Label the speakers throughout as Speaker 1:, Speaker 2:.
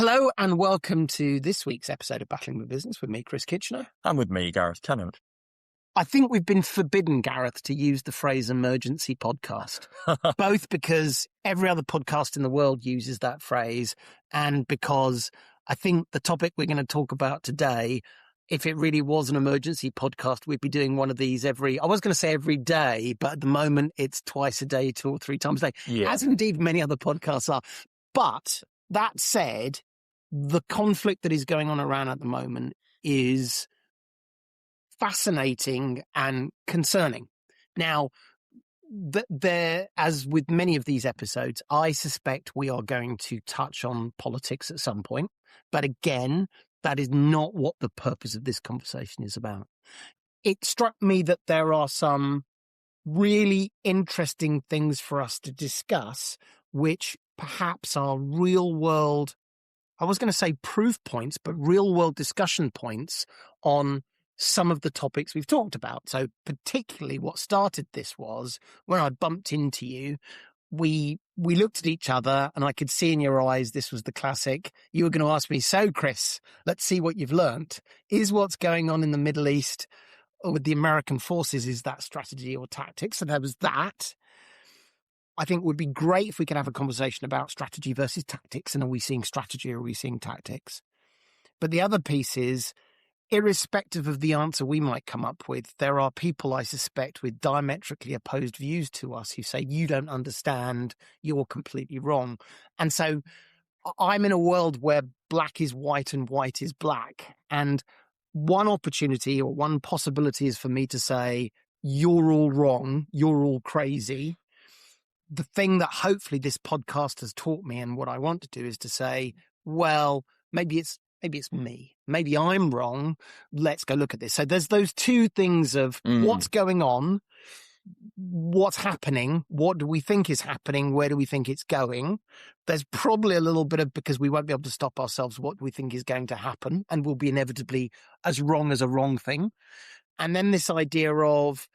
Speaker 1: Hello and welcome to this week's episode of Battling with Business with me, Chris Kitchener.
Speaker 2: And with me, Gareth Tennant.
Speaker 1: I think we've been forbidden, Gareth, to use the phrase emergency podcast, both because every other podcast in the world uses that phrase and because I think the topic we're going to talk about today, if it really was an emergency podcast, we'd be doing one of these I was going to say every day, but at the moment it's twice a day, 2 or 3 times a day, as indeed many other podcasts are. But that said, the conflict that is going on around at the moment is fascinating and concerning. Now, as with many of these episodes, I suspect we are going to touch on politics at some point. But again, that is not what the purpose of this conversation is about. It struck me that there are some really interesting things for us to discuss, which perhaps are real world, I was going to say proof points, but real world discussion points on some of the topics we've talked about. So particularly what started this was when I bumped into you, we looked at each other and I could see in your eyes, this was the classic. You were going to ask me, so Chris, let's see what you've learnt. Is what's going on in the Middle East or with the American forces, is that strategy or tactics? And there was that. I think it would be great if we could have a conversation about strategy versus tactics. And are we seeing strategy or are we seeing tactics? But the other piece is, irrespective of the answer we might come up with, there are people, I suspect, with diametrically opposed views to us who say, you don't understand, you're completely wrong. And so I'm in a world where black is white and white is black. And one opportunity or one possibility is for me to say, you're all wrong, you're all crazy. The thing that hopefully this podcast has taught me and what I want to do is to say, well, maybe it's me. Maybe I'm wrong. Let's go look at this. So there's those two things of what's going on, what's happening, what do we think is happening, where do we think it's going. There's probably a little bit of, because we won't be able to stop ourselves, what we think is going to happen and will be inevitably as wrong as a wrong thing. And then this idea of,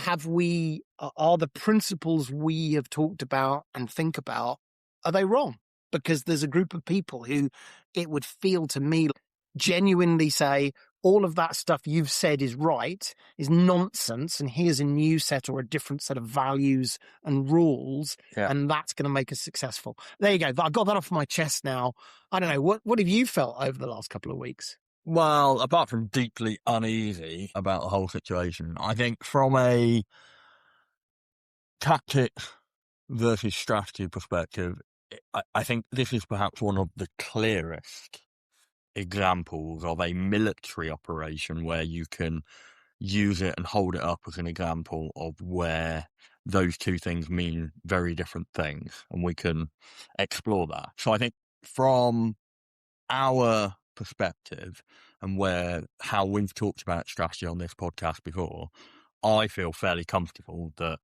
Speaker 1: are the principles we have talked about and think about, are they wrong? Because there's a group of people who it would feel to me genuinely say, all of that stuff you've said is right, is nonsense, and here's a new set or a different set of values and rules, and that's going to make us successful. There you go. I got that off my chest now. I don't know. What have you felt over the last couple of weeks?
Speaker 2: Well, apart from deeply uneasy about the whole situation, I think from a tactics versus strategy perspective, I think this is perhaps one of the clearest examples of a military operation where you can use it and hold it up as an example of where those two things mean very different things, and we can explore that. So I think from our perspective and how we've talked about strategy on this podcast before, I feel fairly comfortable that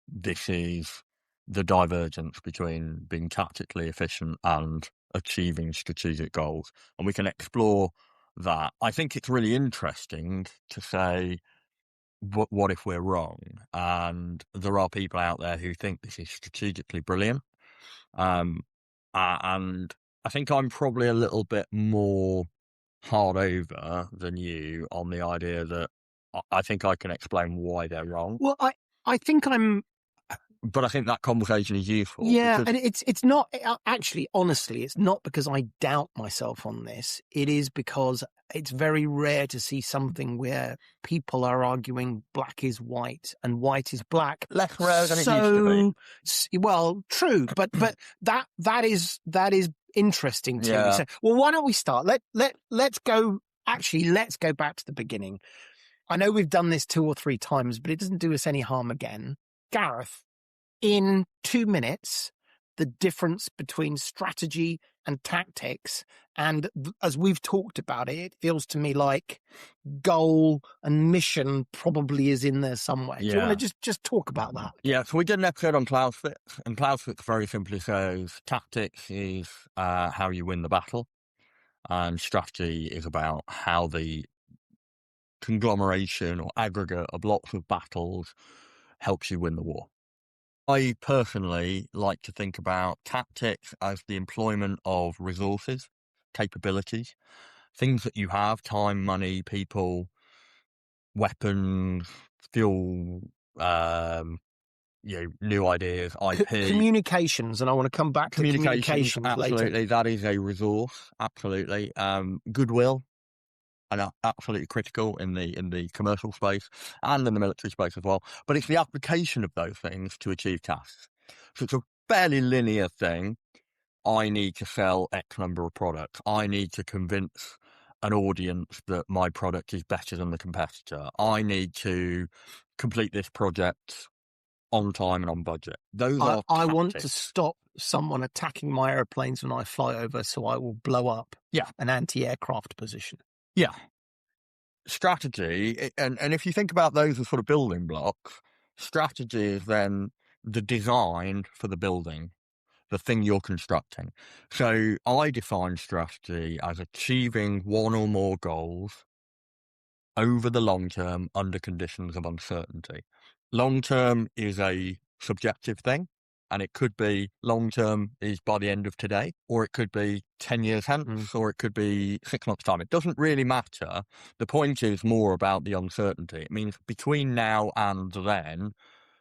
Speaker 2: this is the divergence between being tactically efficient and achieving strategic goals. And we can explore that. I think it's really interesting to say, what if we're wrong? And there are people out there who think this is strategically brilliant. And I think I'm probably a little bit more hard over than you on the idea that I think I can explain why they're wrong.
Speaker 1: Well, I think
Speaker 2: but I think that conversation is useful.
Speaker 1: Yeah, and it's not, actually, honestly, it's not because I doubt myself on this. It is because it's very rare to see something where people are arguing black is white and white is black.
Speaker 2: Less rare than it used
Speaker 1: to be. Well, true, but that is interesting to me. So, well, why don't we start? Let's go back to the beginning. I know we've done this 2 or 3 times, but it doesn't do us any harm again. Gareth, in 2 minutes, the difference between strategy and tactics, and as we've talked about it, it feels to me like goal and mission probably is in there somewhere. Do you want to just talk about that?
Speaker 2: Yeah, so we did an episode on Clausewitz, and Clausewitz very simply says tactics is how you win the battle, and strategy is about how the conglomeration or aggregate of lots of battles helps you win the war. I personally like to think about tactics as the employment of resources, capabilities, things that you have, time, money, people, weapons, fuel, um, new ideas, IP.
Speaker 1: Communications, and I want to come back to communications later.
Speaker 2: Absolutely, that is a resource, absolutely. Goodwill, and absolutely critical in the commercial space and in the military space as well. But it's the application of those things to achieve tasks. So it's a fairly linear thing. I need to sell X number of products. I need to convince an audience that my product is better than the competitor. I need to complete this project on time and on budget. Those are
Speaker 1: I want to
Speaker 2: tactics.
Speaker 1: stop someone attacking my airplanes when I fly over, so I will blow up an anti-aircraft position.
Speaker 2: Yeah. Strategy, and if you think about those as sort of building blocks, strategy is then the design for the building, the thing you're constructing. So I define strategy as achieving one or more goals over the long term under conditions of uncertainty. Long term is a subjective thing, and it could be long term is by the end of today, or it could be 10 years hence, or it could be 6 months' time. It doesn't really matter. The point is more about the uncertainty. It means between now and then,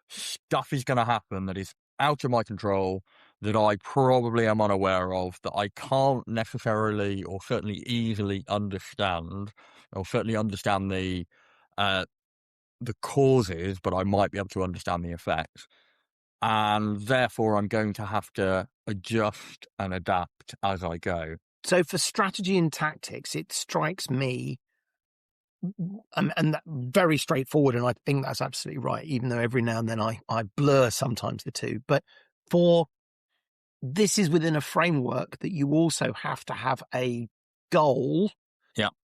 Speaker 2: stuff is going to happen that is out of my control, that I probably am unaware of, that I can't necessarily or certainly easily understand, or certainly understand the causes, but I might be able to understand the effects. And therefore, I'm going to have to adjust and adapt as I go.
Speaker 1: So for strategy and tactics, it strikes me, and that very straightforward, and I think that's absolutely right, even though every now and then I blur sometimes the two. But this is within a framework that you also have to have a goal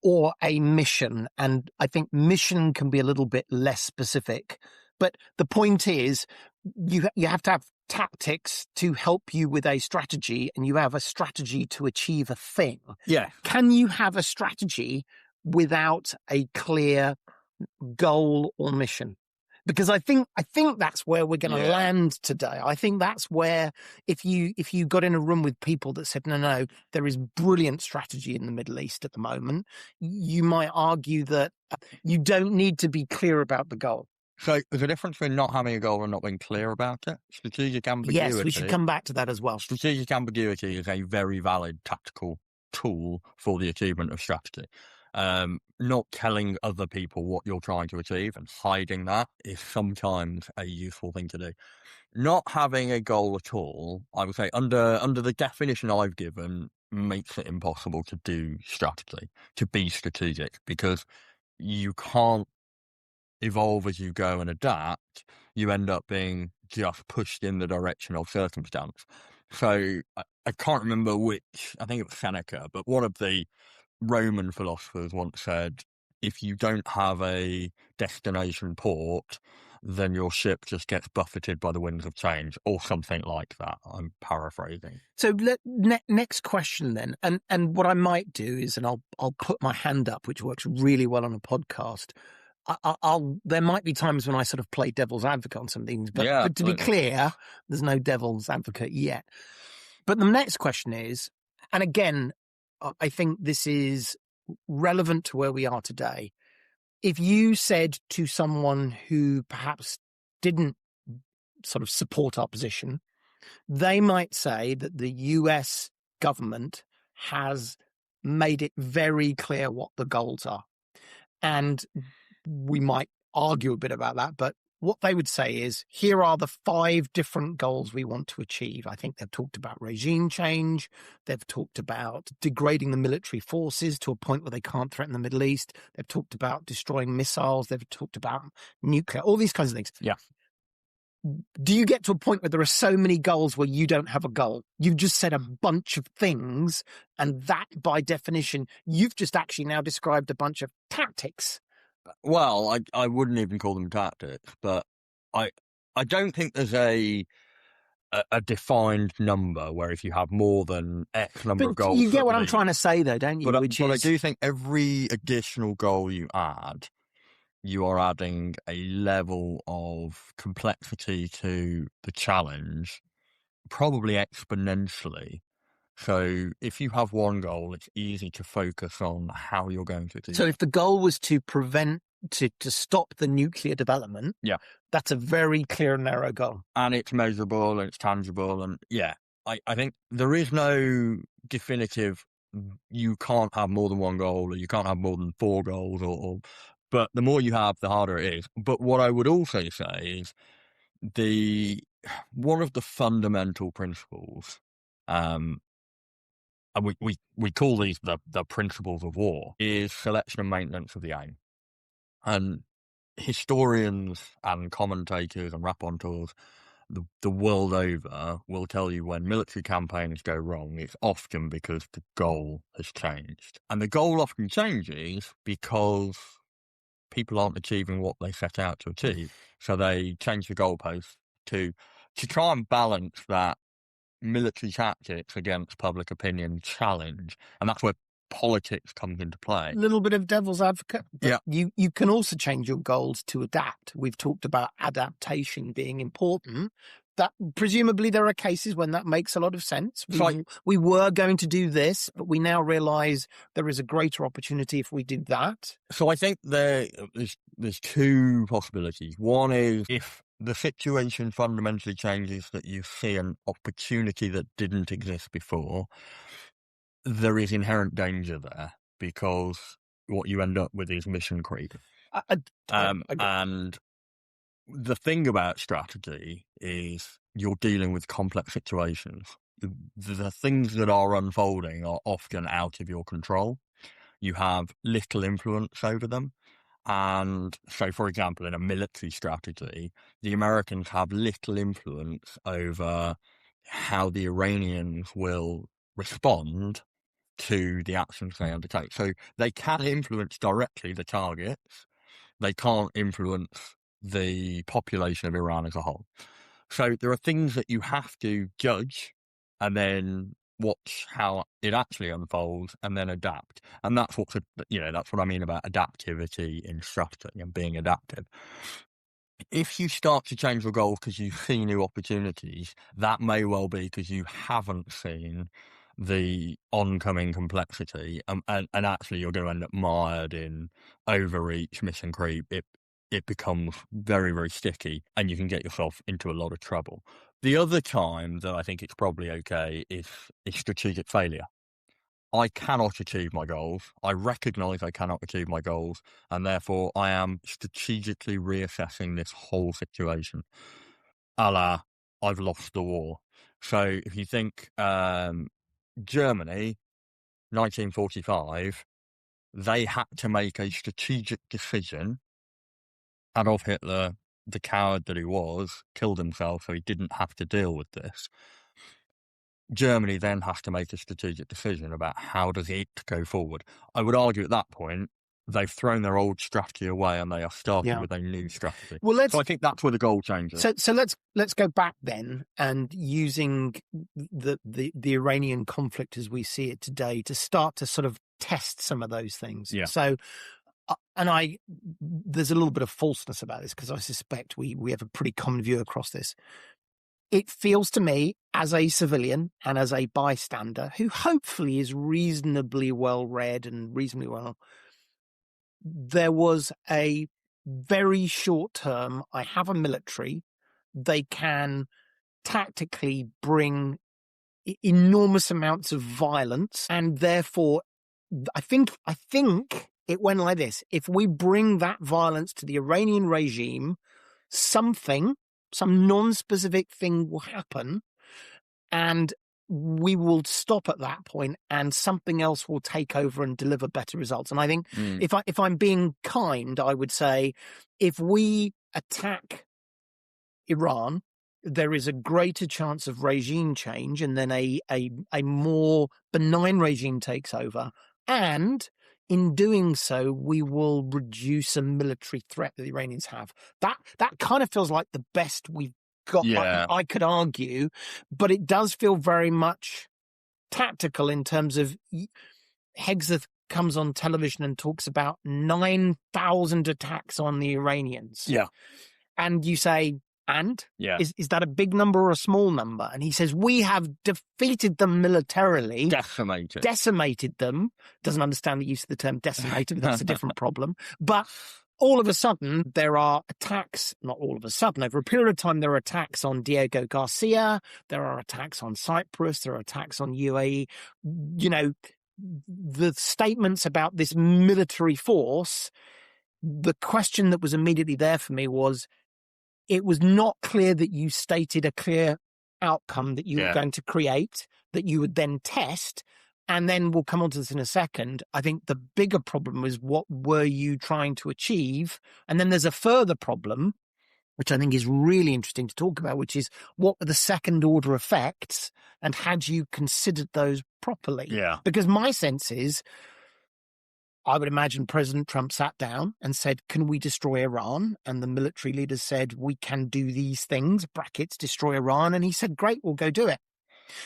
Speaker 1: or a mission. And I think mission can be a little bit less specific. But the point is, you have to have tactics to help you with a strategy, and you have a strategy to achieve a thing.
Speaker 2: Yeah.
Speaker 1: Can you have a strategy without a clear goal or mission? Because I think that's where we're going to land today. I think that's where, if you got in a room with people that said, no, there is brilliant strategy in the Middle East at the moment, you might argue that you don't need to be clear about the goal.
Speaker 2: So there's a difference between not having a goal and not being clear about it. Strategic ambiguity.
Speaker 1: Yes, we should come back to that as well.
Speaker 2: Strategic ambiguity is a very valid tactical tool for the achievement of strategy. Not telling other people what you're trying to achieve and hiding that is sometimes a useful thing to do. Not having a goal at all, I would say, under the definition I've given, makes it impossible to do strategy, to be strategic, because you can't evolve as you go and adapt. You end up being just pushed in the direction of circumstance. So I can't remember which, I think it was Seneca, but one of the Roman philosophers once said, if you don't have a destination port, then your ship just gets buffeted by the winds of change, or something like that. I'm paraphrasing.
Speaker 1: So next question then, and what I might do is, and I'll put my hand up, which works really well on a podcast. There might be times when I sort of play devil's advocate on some things, but to be clear, there's no devil's advocate yet. But the next question is, and again, I think this is relevant to where we are today. If you said to someone who perhaps didn't sort of support our position, they might say that the US government has made it very clear what the goals are. And we might argue a bit about that, but what they would say is, here are the 5 different goals we want to achieve. I think they've talked about regime change. They've talked about degrading the military forces to a point where they can't threaten the Middle East. They've talked about destroying missiles. They've talked about nuclear, all these kinds of things.
Speaker 2: Yeah.
Speaker 1: Do you get to a point where there are so many goals where you don't have a goal? You've just said a bunch of things, and that, by definition, you've just actually now described a bunch of tactics.
Speaker 2: Well, I wouldn't even call them tactics, but I don't think there's a defined number where if you have more than X number of goals.
Speaker 1: You get what I'm trying to say, though, don't you?
Speaker 2: But I do think every additional goal you add you are adding a level of complexity to the challenge, probably exponentially. So if you have one goal, it's easy to focus on how you're going to do
Speaker 1: So
Speaker 2: that.
Speaker 1: if the goal was to stop the nuclear development,
Speaker 2: Yeah.
Speaker 1: that's a very clear and narrow goal.
Speaker 2: And it's measurable and it's tangible. And yeah, I think there is no definitive, you can't have more than one goal or you can't have more than 4 goals but the more you have, the harder it is. But what I would also say is one of the fundamental principles, and we call these the principles of war, is selection and maintenance of the aim. And historians and commentators and raconteurs the world over will tell you when military campaigns go wrong, it's often because the goal has changed. And the goal often changes because people aren't achieving what they set out to achieve. So they change the goalpost to try and balance that military tactics against public opinion challenge. And that's where politics comes into play.
Speaker 1: A little bit of devil's advocate.
Speaker 2: Yeah.
Speaker 1: You can also change your goals to adapt. We've talked about adaptation being important. That presumably there are cases when that makes a lot of sense. We were going to do this, but we now realize there is a greater opportunity if we do that.
Speaker 2: So I think there's 2 possibilities. One is if the situation fundamentally changes, that you see an opportunity that didn't exist before, there is inherent danger there because what you end up with is mission creep. And the thing about strategy is you're dealing with complex situations. The things that are unfolding are often out of your control. You have little influence over them. And so, for example, in a military strategy, the Americans have little influence over how the Iranians will respond to the actions they undertake. So they can influence directly the targets. They can't influence the population of Iran as a whole. So there are things that you have to judge and then watch how it actually unfolds and then adapt. And that's what I mean about adaptivity in strategy and being adaptive. If you start to change your goals because you see new opportunities, that may well be because you haven't seen the oncoming complexity, and actually you're going to end up mired in overreach, mission creep. It becomes very, very sticky, and you can get yourself into a lot of trouble. The other time that I think it's probably okay is strategic failure. I cannot achieve my goals. I recognise I cannot achieve my goals, and therefore I am strategically reassessing this whole situation. A la, I've lost the war. So if you think Germany, 1945, they had to make a strategic decision. Adolf Hitler, the coward that he was, killed himself so he didn't have to deal with this. Germany then has to make a strategic decision about how does it go forward. I would argue at that point, they've thrown their old strategy away and they are starting with a new strategy. So I think that's where the goal changes.
Speaker 1: So let's go back then, and using the Iranian conflict as we see it today to start to sort of test some of those things.
Speaker 2: Yeah.
Speaker 1: So, there's a little bit of falseness about this because I suspect we have a pretty common view across this. It feels to me, as a civilian and as a bystander who hopefully is reasonably well read and reasonably well, there was a very short term, I have a military, they can tactically bring enormous amounts of violence, and therefore I think it went like this: if we bring that violence to the Iranian regime, some non-specific thing will happen, and we will stop at that point, and something else will take over and deliver better results. And I think if I'm being kind, I would say if we attack Iran, there is a greater chance of regime change, and then a more benign regime takes over. And in doing so, we will reduce a military threat that the Iranians have. That kind of feels like the best we've got.
Speaker 2: Yeah.
Speaker 1: I could argue, but it does feel very much tactical in terms of Hegseth comes on television and talks about 9,000 attacks on the Iranians.
Speaker 2: Yeah.
Speaker 1: And you say, and?
Speaker 2: Yeah.
Speaker 1: Is that a big number or a small number? And he says, we have defeated them militarily. Decimated them. Doesn't understand the use of the term decimated, but that's a different problem. But all of a sudden, there are attacks, not all of a sudden, over a period of time, there are attacks on Diego Garcia, there are attacks on Cyprus, there are attacks on UAE. You know, the statements about this military force, the question that was immediately there for me was, it was not clear that you stated a clear outcome that you were going to create, that you would then test. And then we'll come on to this in a second. I think the bigger problem is, what were you trying to achieve? And then there's a further problem, which I think is really interesting to talk about, which is, what were the second order effects, and had you considered those properly?
Speaker 2: Yeah.
Speaker 1: Because my sense is, I would imagine President Trump sat down and said, can we destroy Iran? And the military leaders said, we can do these things, brackets, destroy Iran. And he said, great, we'll go do it.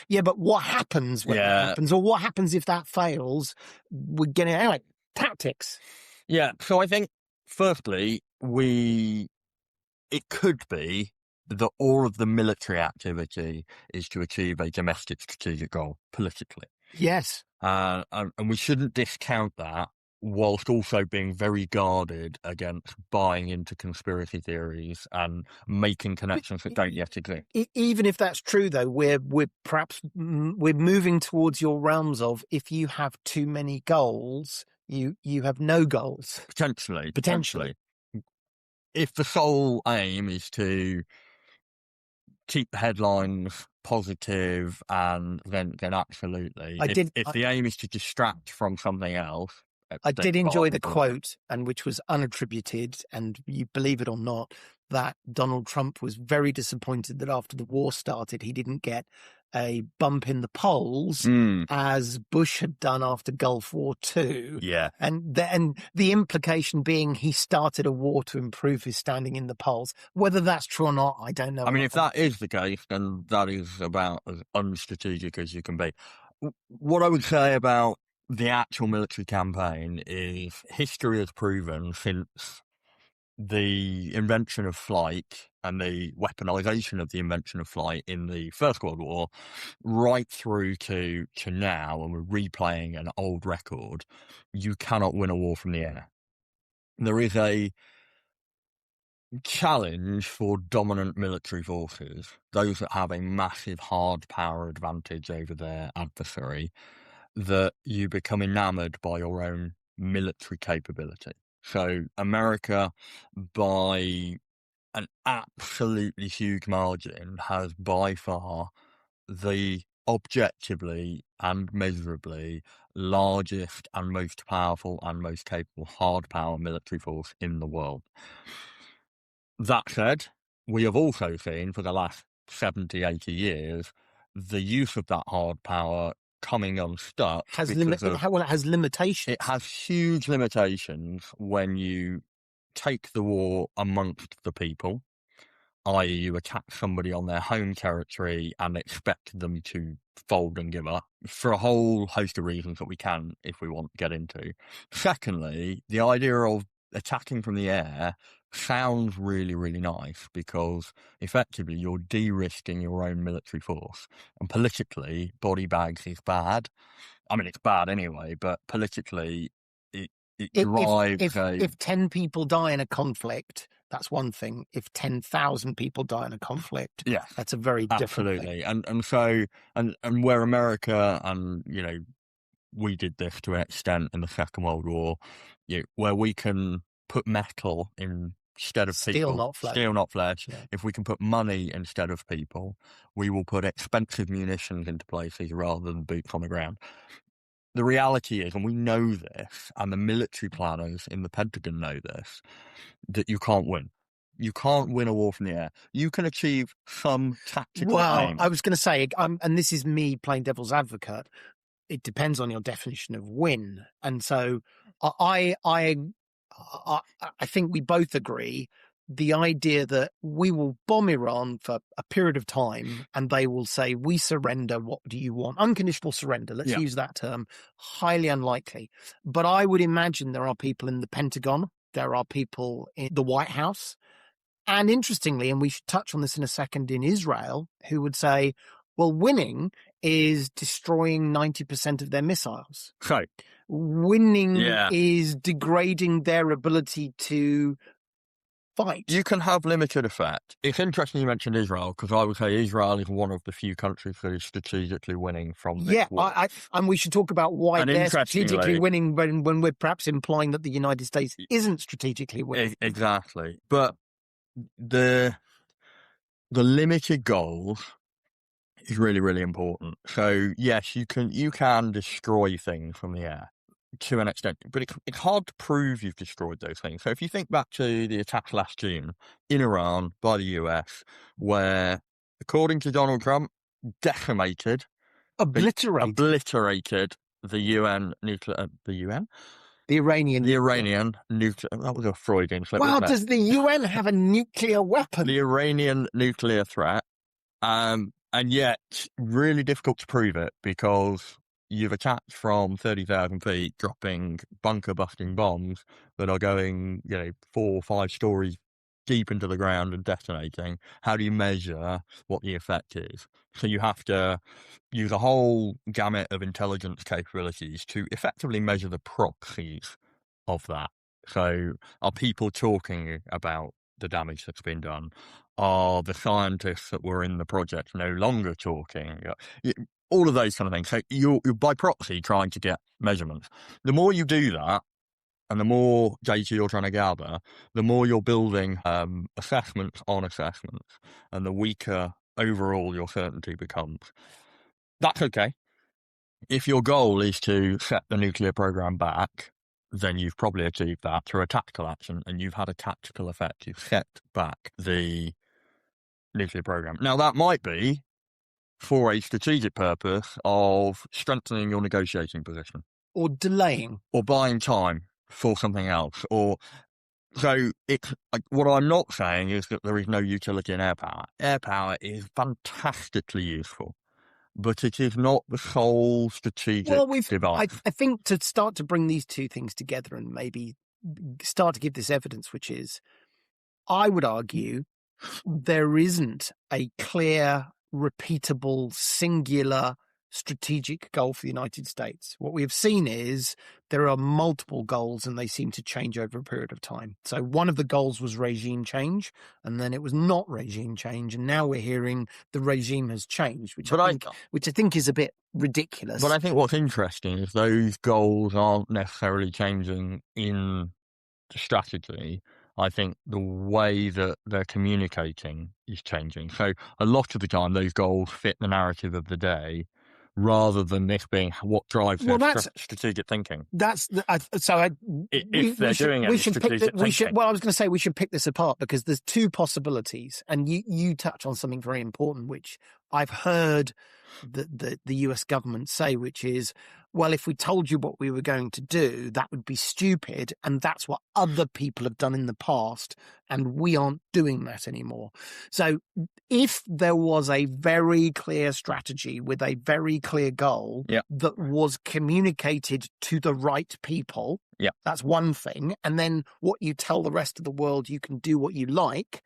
Speaker 1: Yeah, but what happens when that happens? Or what happens if that fails? We're getting, anyway, tactics.
Speaker 2: Yeah, so I think, firstly, it could be that all of the military activity is to achieve a domestic strategic goal politically.
Speaker 1: Yes.
Speaker 2: And we shouldn't discount that, whilst also being very guarded against buying into conspiracy theories and making connections that don't yet exist.
Speaker 1: Even if that's true, though, we're moving towards your realms of, if you have too many goals, you have no goals.
Speaker 2: Potentially. If the sole aim is to keep the headlines positive, and then absolutely. If the aim is to distract from something else.
Speaker 1: I did enjoy the quote, and which was unattributed, and you believe it or not, that Donald Trump was very disappointed that after the war started, he didn't get a bump in the polls as Bush had done after Gulf War II.
Speaker 2: Yeah.
Speaker 1: And the implication being he started a war to improve his standing in the polls. Whether that's true or not, I don't know.
Speaker 2: I mean, if that is the case, then that is about as unstrategic as you can be. What I would say about the actual military campaign is, history has proven, since the invention of flight and the weaponization of the invention of flight in the First World War, right through to now, and we're replaying an old record, you cannot win a war from the air. There is a challenge for dominant military forces, those that have a massive hard power advantage over their adversary, that you become enamored by your own military capability. So America, by an absolutely huge margin, has by far the objectively and measurably largest and most powerful and most capable hard power military force in the world. That said, we have also seen for the last 70, 80 years, the use of that hard power coming unstuck.
Speaker 1: It has limitations.
Speaker 2: It has huge limitations when you take the war amongst the people, i.e. you attack somebody on their home territory and expect them to fold and give up, for a whole host of reasons that we can, if we want, get into. Secondly, the idea of attacking from the air sounds really, really nice, because effectively you're de-risking your own military force. And politically, body bags is bad. I mean, it's bad anyway, but politically it drives
Speaker 1: if 10 people die in a conflict, that's one thing. If 10,000 people die in a conflict, that's a very different thing.
Speaker 2: And so where America, and we did this to an extent in the Second World War, where we can put metal instead of
Speaker 1: steel,
Speaker 2: people,
Speaker 1: not flesh.
Speaker 2: Yeah. If we can put money instead of people, we will put expensive munitions into places rather than boots on the ground. The reality is, and we know this, and the military planners in the Pentagon know this, that you can't win. You can't win a war from the air. You can achieve some tactical aim.
Speaker 1: I was going to say, and this is me playing devil's advocate, it depends on your definition of win. And so I think we both agree the idea that we will bomb Iran for a period of time and they will say, we surrender, what do you want? Unconditional surrender, let's
Speaker 2: Yeah.
Speaker 1: use that term, highly unlikely. But I would imagine there are people in the Pentagon, there are people in the White House, and interestingly, and we should touch on this in a second, in Israel, who would say, well, winning is destroying 90% of their missiles.
Speaker 2: So,
Speaker 1: Winning
Speaker 2: Yeah.
Speaker 1: is degrading their ability to fight.
Speaker 2: you can have limited effect. It's interesting you mentioned Israel, because I would say Israel is one of the few countries that is strategically winning from this war.
Speaker 1: And we should talk about why
Speaker 2: And
Speaker 1: they're strategically
Speaker 2: interestingly-
Speaker 1: winning when we're perhaps implying that the United States isn't strategically winning.
Speaker 2: Exactly. But the limited goals is really, really important. So yes, you can destroy things from the air to an extent, but it's hard to prove you've destroyed those things. So if you think back to the attacks last June in Iran by the US, where, according to Donald Trump, obliterated the UN nuclear,
Speaker 1: The Iranian.
Speaker 2: the Iranian nuclear, that was a Freudian slip.
Speaker 1: Wow,
Speaker 2: wasn't it?
Speaker 1: does the UN have a nuclear weapon?
Speaker 2: The Iranian nuclear threat, and yet really difficult to prove it, because you've attacked from 30,000 feet, dropping bunker-busting bombs that are going, 4 or 5 stories deep into the ground and detonating. How do you measure what the effect is? So you have to use a whole gamut of intelligence capabilities to effectively measure the proxies of that. So are people talking about the damage that's been done? Are the scientists that were in the project no longer talking? All of those kind of things. So you're by proxy trying to get measurements. The more you do that, and the more data you're trying to gather, the more you're building assessments on assessments, and the weaker overall your certainty becomes. That's okay. If your goal is to set the nuclear program back, then you've probably achieved that through a tactical action, and you've had a tactical effect. You've set back the nuclear program. Now, that might be for a strategic purpose of strengthening your negotiating position,
Speaker 1: Or delaying.
Speaker 2: or buying time for something else. Or so it's what I'm not saying is that there is no utility in air power. Air power is fantastically useful, but it is not the sole strategic device.
Speaker 1: I think, to start to bring these two things together and maybe start to give this evidence, which is, I would argue, there isn't a clear, repeatable, singular strategic goal for the United States. What we have seen is there are multiple goals, and they seem to change over a period of time. So one of the goals was regime change, and then it was not regime change, and now we're hearing the regime has changed, which I think is a bit ridiculous.
Speaker 2: But I think what's interesting is those goals aren't necessarily changing in the strategy. I think the way that they're communicating is changing. So a lot of the time, those goals fit the narrative of the day, rather than this being what drives their strategic thinking. If they're doing it,
Speaker 1: I was going to say we should pick this apart, because there's two possibilities, and you touch on something very important, which I've heard the US government say, which is, well, if we told you what we were going to do, that would be stupid, and that's what other people have done in the past, and we aren't doing that anymore. So if there was a very clear strategy with a very clear goal that was communicated to the right people, that's one thing. And then what you tell the rest of the world, you can do what you like.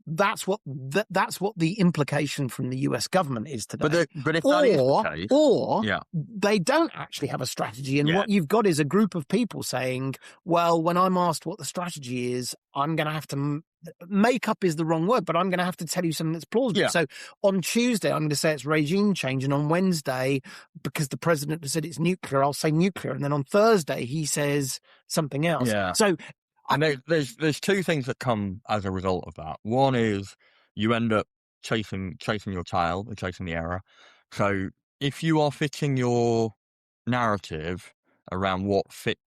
Speaker 1: That's what the implication from the US government is today.
Speaker 2: But if that is the case,
Speaker 1: or they don't actually have a strategy, and what you've got is a group of people saying, well, when I'm asked what the strategy is, I'm going to have to make up is the wrong word, but I'm going to have to tell you something that's plausible. So on Tuesday, I'm going to say it's regime change, and on Wednesday, because the president has said it's nuclear, I'll say nuclear, and then on Thursday he says something else. So.
Speaker 2: And there's two things that come as a result of that. One is you end up chasing your tail and chasing the error. So if you are fitting your narrative around what fits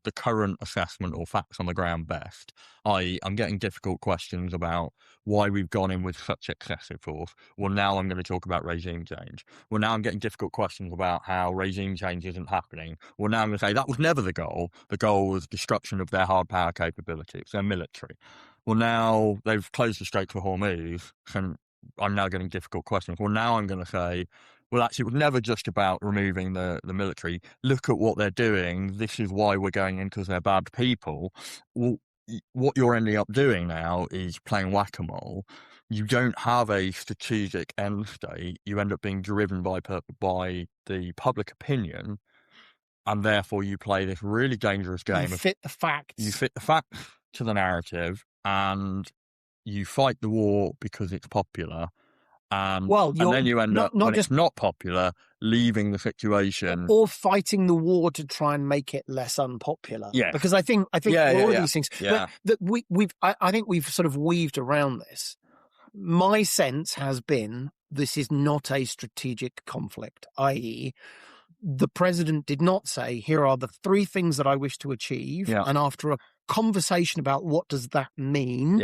Speaker 2: the current assessment or facts on the ground best, I'm getting difficult questions about why we've gone in with such excessive force. Well, now I'm going to talk about regime change. Well, now I'm getting difficult questions about how regime change isn't happening. Well, now I'm going to say that was never the goal. The goal was destruction of their hard power capabilities, their military. well, now they've closed the Strait for Hormuz, and I'm now getting difficult questions. Well, now I'm going to say, well, actually, it was never just about removing the military. Look at what they're doing. This is why we're going in, because they're bad people. Well, what you're ending up doing now is playing whack-a-mole. You don't have a strategic end state. You end up being driven by the public opinion, and therefore you play this really dangerous game.
Speaker 1: You fit the facts.
Speaker 2: You fit the facts to the narrative, and you fight the war because it's popular. And then you end up, when it's not popular, leaving the situation.
Speaker 1: Or fighting the war to try and make it less unpopular.
Speaker 2: Yeah.
Speaker 1: Because I think all of these things,
Speaker 2: Yeah.
Speaker 1: I think we've sort of weaved around this. My sense has been this is not a strategic conflict, i.e., the president did not say, here are the 3 things that I wish to achieve.
Speaker 2: Yeah.
Speaker 1: And after a conversation about what does that mean,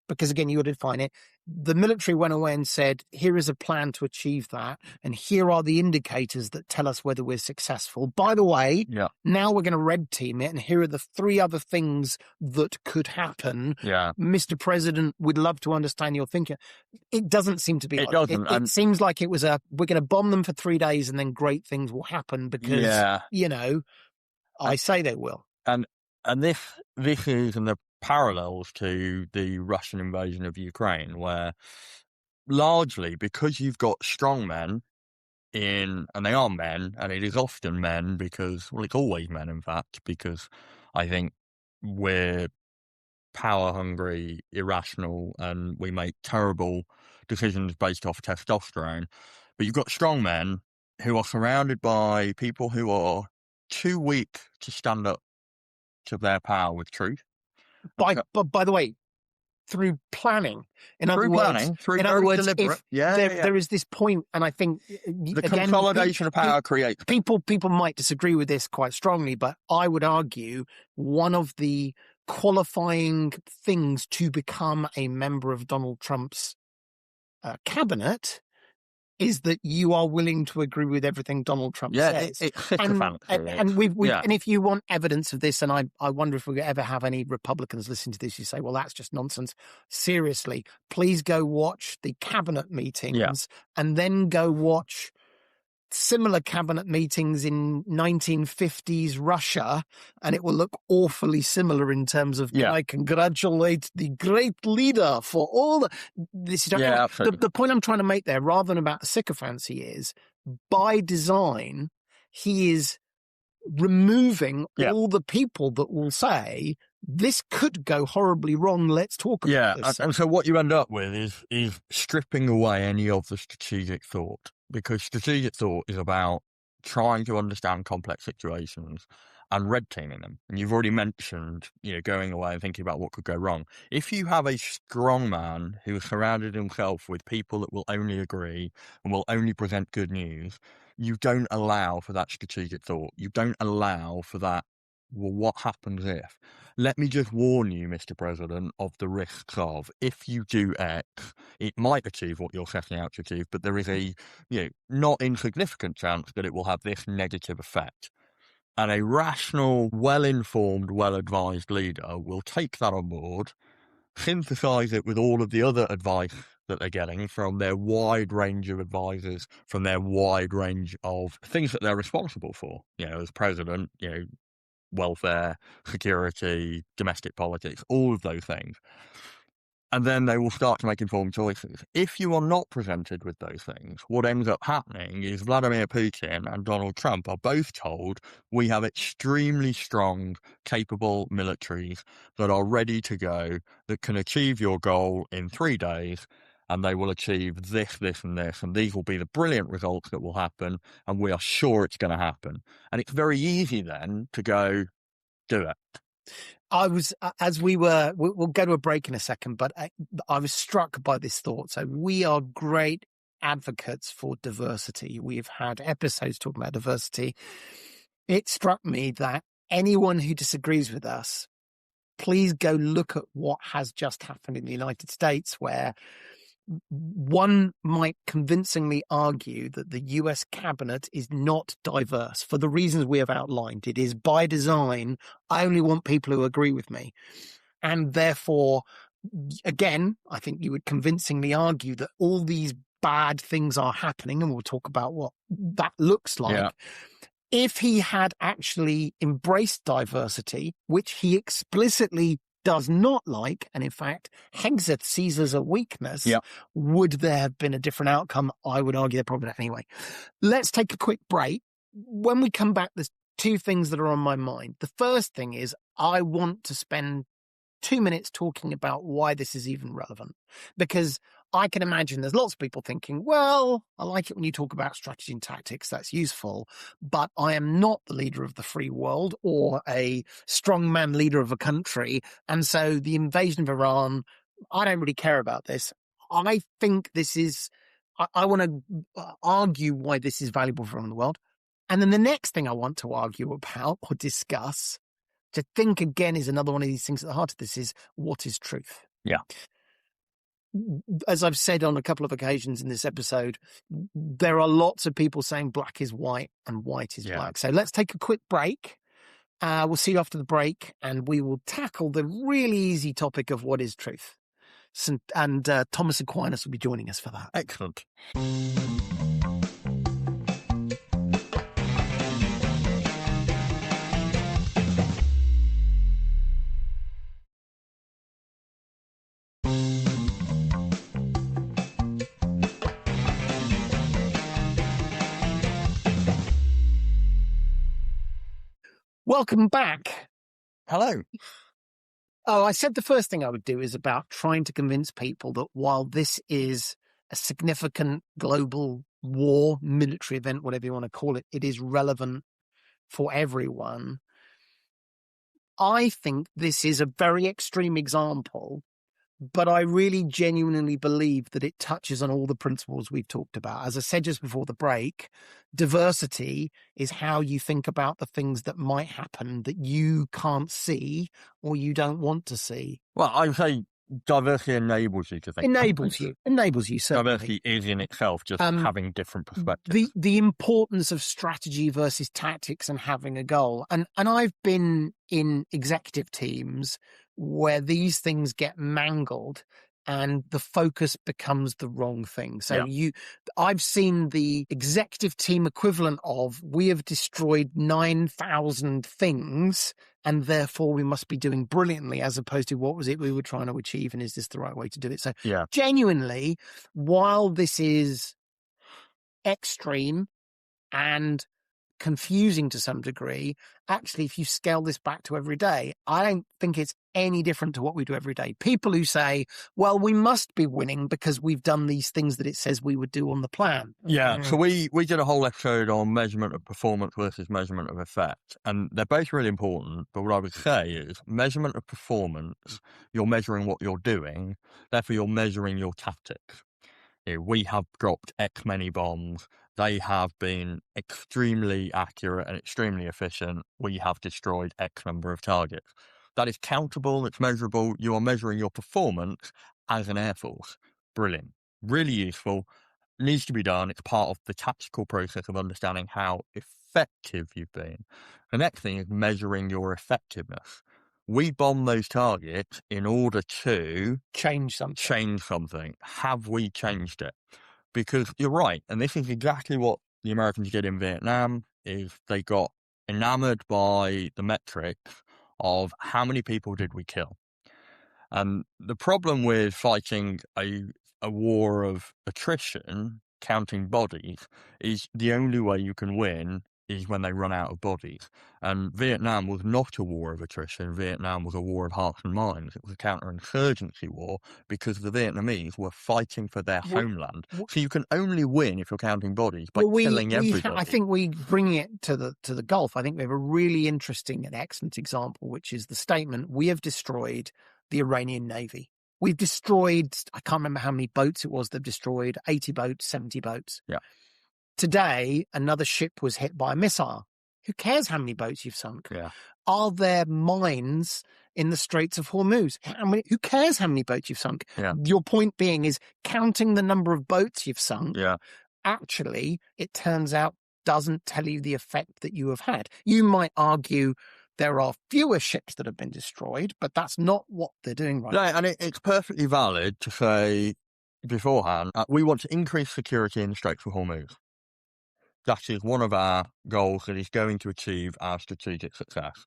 Speaker 1: because again, you would define it, the military went away and said, here is a plan to achieve that. And here are the indicators that tell us whether we're successful. By the way, now we're going to red team it. And here are the 3 other things that could happen.
Speaker 2: Yeah.
Speaker 1: Mr. President, we'd love to understand your thinking. It doesn't seem to be.
Speaker 2: It doesn't.
Speaker 1: It seems like it was we're going to bomb them for 3 days and then great things will happen because, I say they will.
Speaker 2: And this is in the parallels to the Russian invasion of Ukraine, where largely because you've got strong men and they are men, and it is often men because, well, it's always men, in fact, because I think we're power hungry, irrational, and we make terrible decisions based off testosterone. But you've got strong men who are surrounded by people who are too weak to stand up to their power with truth.
Speaker 1: By the way, through planning. In other words, there is this point, and I think
Speaker 2: the consolidation of power creates.
Speaker 1: People might disagree with this quite strongly, but I would argue one of the qualifying things to become a member of Donald Trump's cabinet is that you are willing to agree with everything Donald Trump says. And if you want evidence of this, and I wonder if we ever have any Republicans listen to this, you say, well, that's just nonsense. Seriously, please go watch the cabinet meetings and then go watch similar cabinet meetings in 1950s Russia, and it will look awfully similar in terms of I congratulate the great leader for all this. The point I'm trying to make there, rather than about sycophancy, is by design he is removing all the people that will say this could go horribly wrong. Let's talk about this.
Speaker 2: And so what you end up with is stripping away any of the strategic thought, because strategic thought is about trying to understand complex situations and red teaming them. And you've already mentioned, going away and thinking about what could go wrong. If you have a strong man who has surrounded himself with people that will only agree and will only present good news, you don't allow for that strategic thought. You don't allow for that, well, what happens if? Let me just warn you, Mr. President, of the risks of, if you do X, it might achieve what you're setting out to achieve, but there is a not insignificant chance that it will have this negative effect. And a rational, well-informed, well-advised leader will take that on board, synthesize it with all of the other advice that they're getting from their wide range of advisors, from their wide range of things that they're responsible for, as president, welfare, security, domestic politics, all of those things. And then they will start to make informed choices. If you are not presented with those things, what ends up happening is Vladimir Putin and Donald Trump are both told we have extremely strong, capable militaries that are ready to go, that can achieve your goal in 3 days, and they will achieve this, this, and this, and these will be the brilliant results that will happen, and we are sure it's going to happen. And it's very easy then to go, do it.
Speaker 1: We'll go to a break in a second, but I was struck by this thought. So we are great advocates for diversity. We've had episodes talking about diversity. It struck me that anyone who disagrees with us, please go look at what has just happened in the United States, where one might convincingly argue that the US cabinet is not diverse for the reasons we have outlined. It is by design, I only want people who agree with me. And therefore, again, I think you would convincingly argue that all these bad things are happening, and we'll talk about what that looks like.
Speaker 2: Yeah.
Speaker 1: If he had actually embraced diversity, which he explicitly does not like, and in fact, Hegseth sees as a weakness,
Speaker 2: Yeah.
Speaker 1: would there have been a different outcome? I would argue there probably not. Anyway, let's take a quick break. When we come back, there's two things that are on my mind. The first thing is I want to spend 2 minutes talking about why this is even relevant, because I can imagine there's lots of people thinking, well, I like it when you talk about strategy and tactics, that's useful, but I am not the leader of the free world or a strongman leader of a country, and so the invasion of Iran, I don't really care about this. I think this is, I want to argue why this is valuable for everyone in the world. And then the next thing I want to argue about or discuss, to think again, is another one of these things at the heart of this, is what is truth?
Speaker 2: Yeah.
Speaker 1: As I've said on a couple of occasions in this episode, there are lots of people saying black is white and white is black. So let's take a quick break. We'll see you after the break, and we will tackle the really easy topic of what is truth. And Thomas Aquinas will be joining us for that.
Speaker 2: Excellent.
Speaker 1: Welcome back.
Speaker 2: Hello.
Speaker 1: Oh, I said the first thing I would do is about trying to convince people that while this is a significant global war, military event, whatever you want to call it, it is relevant for everyone. I think this is a very extreme example, but I really genuinely believe that it touches on all the principles we've talked about. As I said just before the break, diversity is how you think about the things that might happen that you can't see or you don't want to see.
Speaker 2: Well, I would say diversity enables you to think.
Speaker 1: Enables you, certainly.
Speaker 2: Diversity is in itself just having different perspectives.
Speaker 1: The importance of strategy versus tactics and having a goal. And I've been in executive teams where these things get mangled and the focus becomes the wrong thing. So I've seen the executive team equivalent of, we have destroyed 9,000 things and therefore we must be doing brilliantly, as opposed to what was it we were trying to achieve and is this the right way to do it? So genuinely, while this is extreme and confusing to some degree, actually, if you scale this back to every day, I don't think it's any different to what we do every day. People who say, well, we must be winning because we've done these things that it says we would do on the plan.
Speaker 2: Yeah, so we did a whole episode on measurement of performance versus measurement of effect, and they're both really important, but what I would say is measurement of performance, you're measuring what you're doing, therefore you're measuring your tactics. We have dropped X many bombs. They have been extremely accurate and extremely efficient. We have destroyed X number of targets. That is countable, it's measurable. You are measuring your performance as an Air Force. Brilliant. Really useful. Needs to be done. It's part of the tactical process of understanding how effective you've been. The next thing is measuring your effectiveness. We bomb those targets in order to
Speaker 1: change something.
Speaker 2: Have we changed it? Because you're right, and this is exactly what the Americans did in Vietnam, is they got enamored by the metrics of how many people did we kill. And the problem with fighting a war of attrition, counting bodies, is the only way you can win is when they run out of bodies. And Vietnam was not a war of attrition. Vietnam was a war of hearts and minds. It was a counterinsurgency war because the Vietnamese were fighting for their homeland. So you can only win if you're counting bodies by killing everybody.
Speaker 1: I think we bring it to the Gulf. I think we have a really interesting and excellent example, which is the statement, we have destroyed the Iranian Navy. We've destroyed, I can't remember how many boats it was they've destroyed, 80 boats, 70 boats.
Speaker 2: Yeah.
Speaker 1: Today, another ship was hit by a missile. Who cares how many boats you've sunk?
Speaker 2: Yeah.
Speaker 1: Are there mines in the Straits of Hormuz? Who cares how many boats you've sunk?
Speaker 2: Yeah.
Speaker 1: Your point being is counting the number of boats you've sunk.
Speaker 2: Yeah.
Speaker 1: Actually, it turns out, doesn't tell you the effect that you have had. You might argue there are fewer ships that have been destroyed, but that's not what they're doing right now.
Speaker 2: No, and it's perfectly valid to say beforehand, we want to increase security in the Straits of Hormuz. That is one of our goals that is going to achieve our strategic success.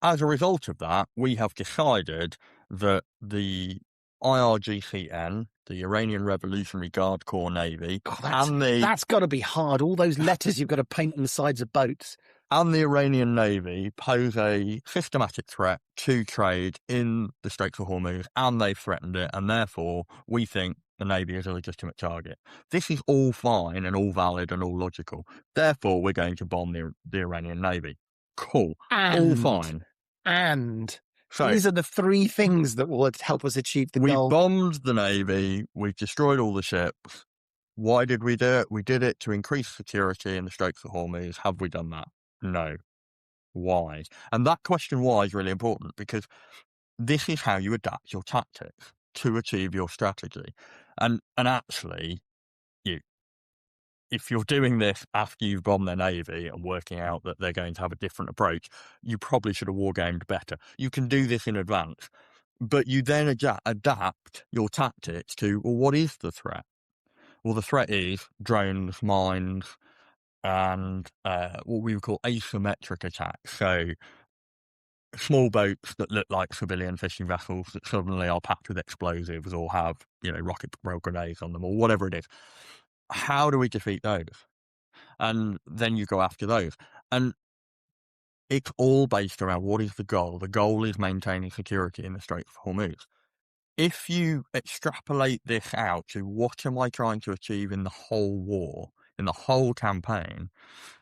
Speaker 2: As a result of that, we have decided that the IRGCN, the Iranian Revolutionary Guard Corps Navy,
Speaker 1: that's got to be hard. All those letters you've got to paint on the sides of boats.
Speaker 2: And the Iranian Navy pose a systematic threat to trade in the Straits of Hormuz, and they've threatened it, and therefore we think the Navy is a legitimate target. This is all fine and all valid and all logical. Therefore, we're going to bomb the Iranian Navy. Cool. All fine.
Speaker 1: And so these are the three things that will help us achieve the goal.
Speaker 2: We bombed the Navy. We've destroyed all the ships. Why did we do it? We did it to increase security in the Straits of Hormuz. Have we done that? No. Why? And that question why is really important, because this is how you adapt your tactics to achieve your strategy. And actually, if you're doing this after you've bombed their Navy and working out that they're going to have a different approach, you probably should have wargamed better. You can do this in advance, but you then adapt your tactics to, well, what is the threat? Well, the threat is drones, mines, and what we would call asymmetric attacks. So small boats that look like civilian fishing vessels that suddenly are packed with explosives or have, rocket propelled grenades on them or whatever it is. How do we defeat those? And then you go after those. And it's all based around what is the goal. The goal is maintaining security in the Straits of Hormuz. If you extrapolate this out to what am I trying to achieve in the whole war, in the whole campaign,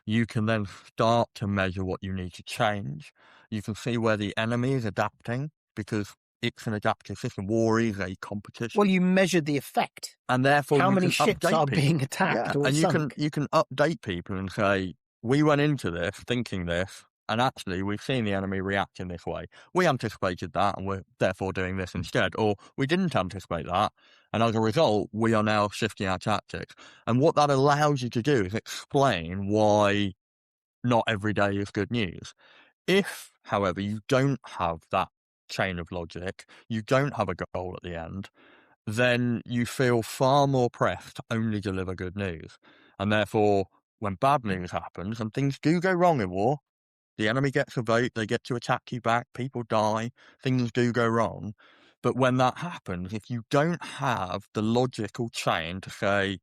Speaker 2: you can then start to measure what you need to change. You can see where the enemy is adapting, because it's an adaptive system. War is a competition.
Speaker 1: Well, you measure the effect.
Speaker 2: And therefore,
Speaker 1: how many ships are being attacked or
Speaker 2: sunk. You can update people and say, we went into this thinking this, and actually we've seen the enemy react in this way. We anticipated that, and we're therefore doing this instead. Or we didn't anticipate that, and as a result, we are now shifting our tactics. And what that allows you to do is explain why not every day is good news. If, however, you don't have that chain of logic, you don't have a goal at the end, then you feel far more pressed to only deliver good news. And therefore, when bad news happens, and things do go wrong in war, the enemy gets a vote, they get to attack you back, people die, things do go wrong. But when that happens, if you don't have the logical chain to say,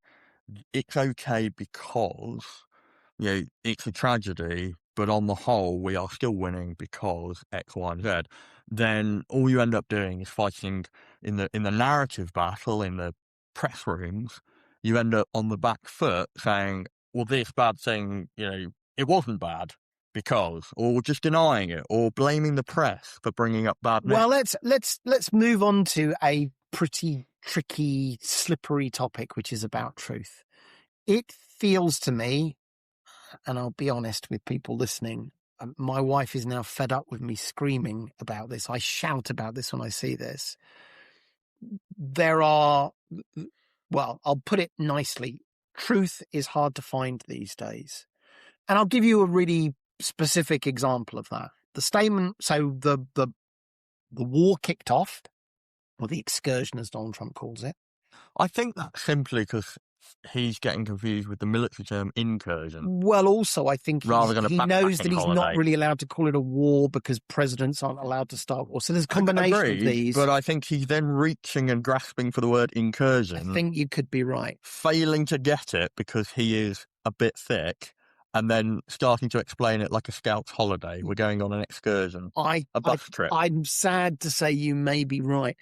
Speaker 2: it's okay because, it's a tragedy, but on the whole, we are still winning because X, Y, and Z, then all you end up doing is fighting in the narrative battle, in the press rooms. You end up on the back foot saying, well, this bad thing, it wasn't bad because, or just denying it, or blaming the press for bringing up bad news.
Speaker 1: Well, let's move on to a pretty tricky, slippery topic, which is about truth. It feels to me, and I'll be honest with people listening, my wife is now fed up with me screaming about this. I shout about this when I see this. I'll put it nicely. Truth is hard to find these days. And I'll give you a really specific example of that. The statement, so the war kicked off, or the excursion as Donald Trump calls it.
Speaker 2: I think that's simply because he's getting confused with the military term incursion.
Speaker 1: Well, also, I think he knows that he's not really allowed to call it a war because presidents aren't allowed to start war. So there's a combination of these.
Speaker 2: But I think he's then reaching and grasping for the word incursion.
Speaker 1: I think you could be right.
Speaker 2: Failing to get it because he is a bit thick, and then starting to explain it like a scout's holiday. We're going on an excursion, a bus trip.
Speaker 1: I'm sad to say you may be right.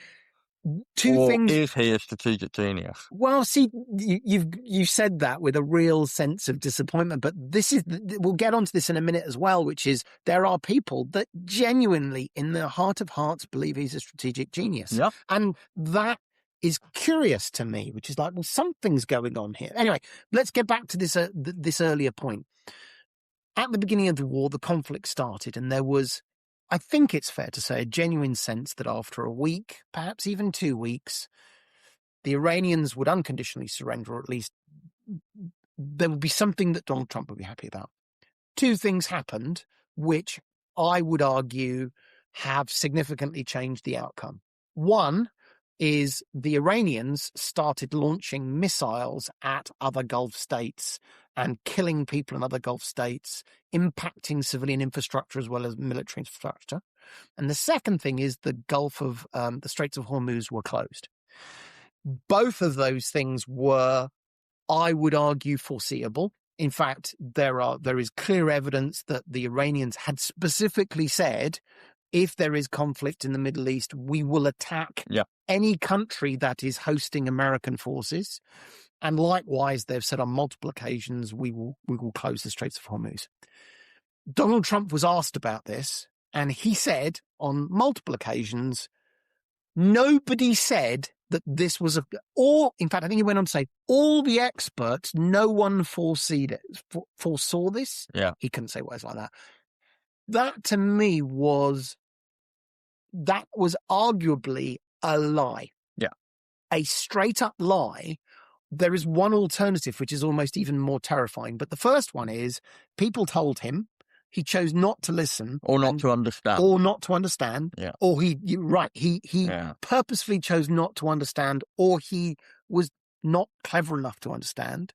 Speaker 2: Two things. Is he a strategic genius?
Speaker 1: Well, see, you've said that with a real sense of disappointment, but we'll get onto this in a minute as well, which is there are people that genuinely, in their heart of hearts, believe he's a strategic genius.
Speaker 2: Yeah.
Speaker 1: And that is curious to me, which is like, well, something's going on here. Anyway, let's get back to this earlier point. At the beginning of the war, the conflict started, and there was, I think it's fair to say, a genuine sense that after a week, perhaps even 2 weeks, the Iranians would unconditionally surrender, or at least there would be something that Donald Trump would be happy about. Two things happened which I would argue, have significantly changed the outcome. One is the Iranians started launching missiles at other Gulf states and killing people in other Gulf states, impacting civilian infrastructure as well as military infrastructure. And the second thing is the the Straits of Hormuz were closed. Both of those things were, I would argue, foreseeable. In fact, there is clear evidence that the Iranians had specifically said, if there is conflict in the Middle East, we will attack any country that is hosting American forces. And likewise, they've said on multiple occasions, we will close the Straits of Hormuz. Donald Trump was asked about this, and he said on multiple occasions, nobody said that this was in fact, I think he went on to say, all the experts, no one foresaw this.
Speaker 2: Yeah.
Speaker 1: He couldn't say words like that. That to me was arguably a lie.
Speaker 2: Yeah.
Speaker 1: A straight up lie. There is one alternative, which is almost even more terrifying. But the first one is people told him, he chose not to listen.
Speaker 2: Or not to understand.
Speaker 1: Or not to understand.
Speaker 2: Yeah.
Speaker 1: Or he purposefully chose not to understand, or he was not clever enough to understand.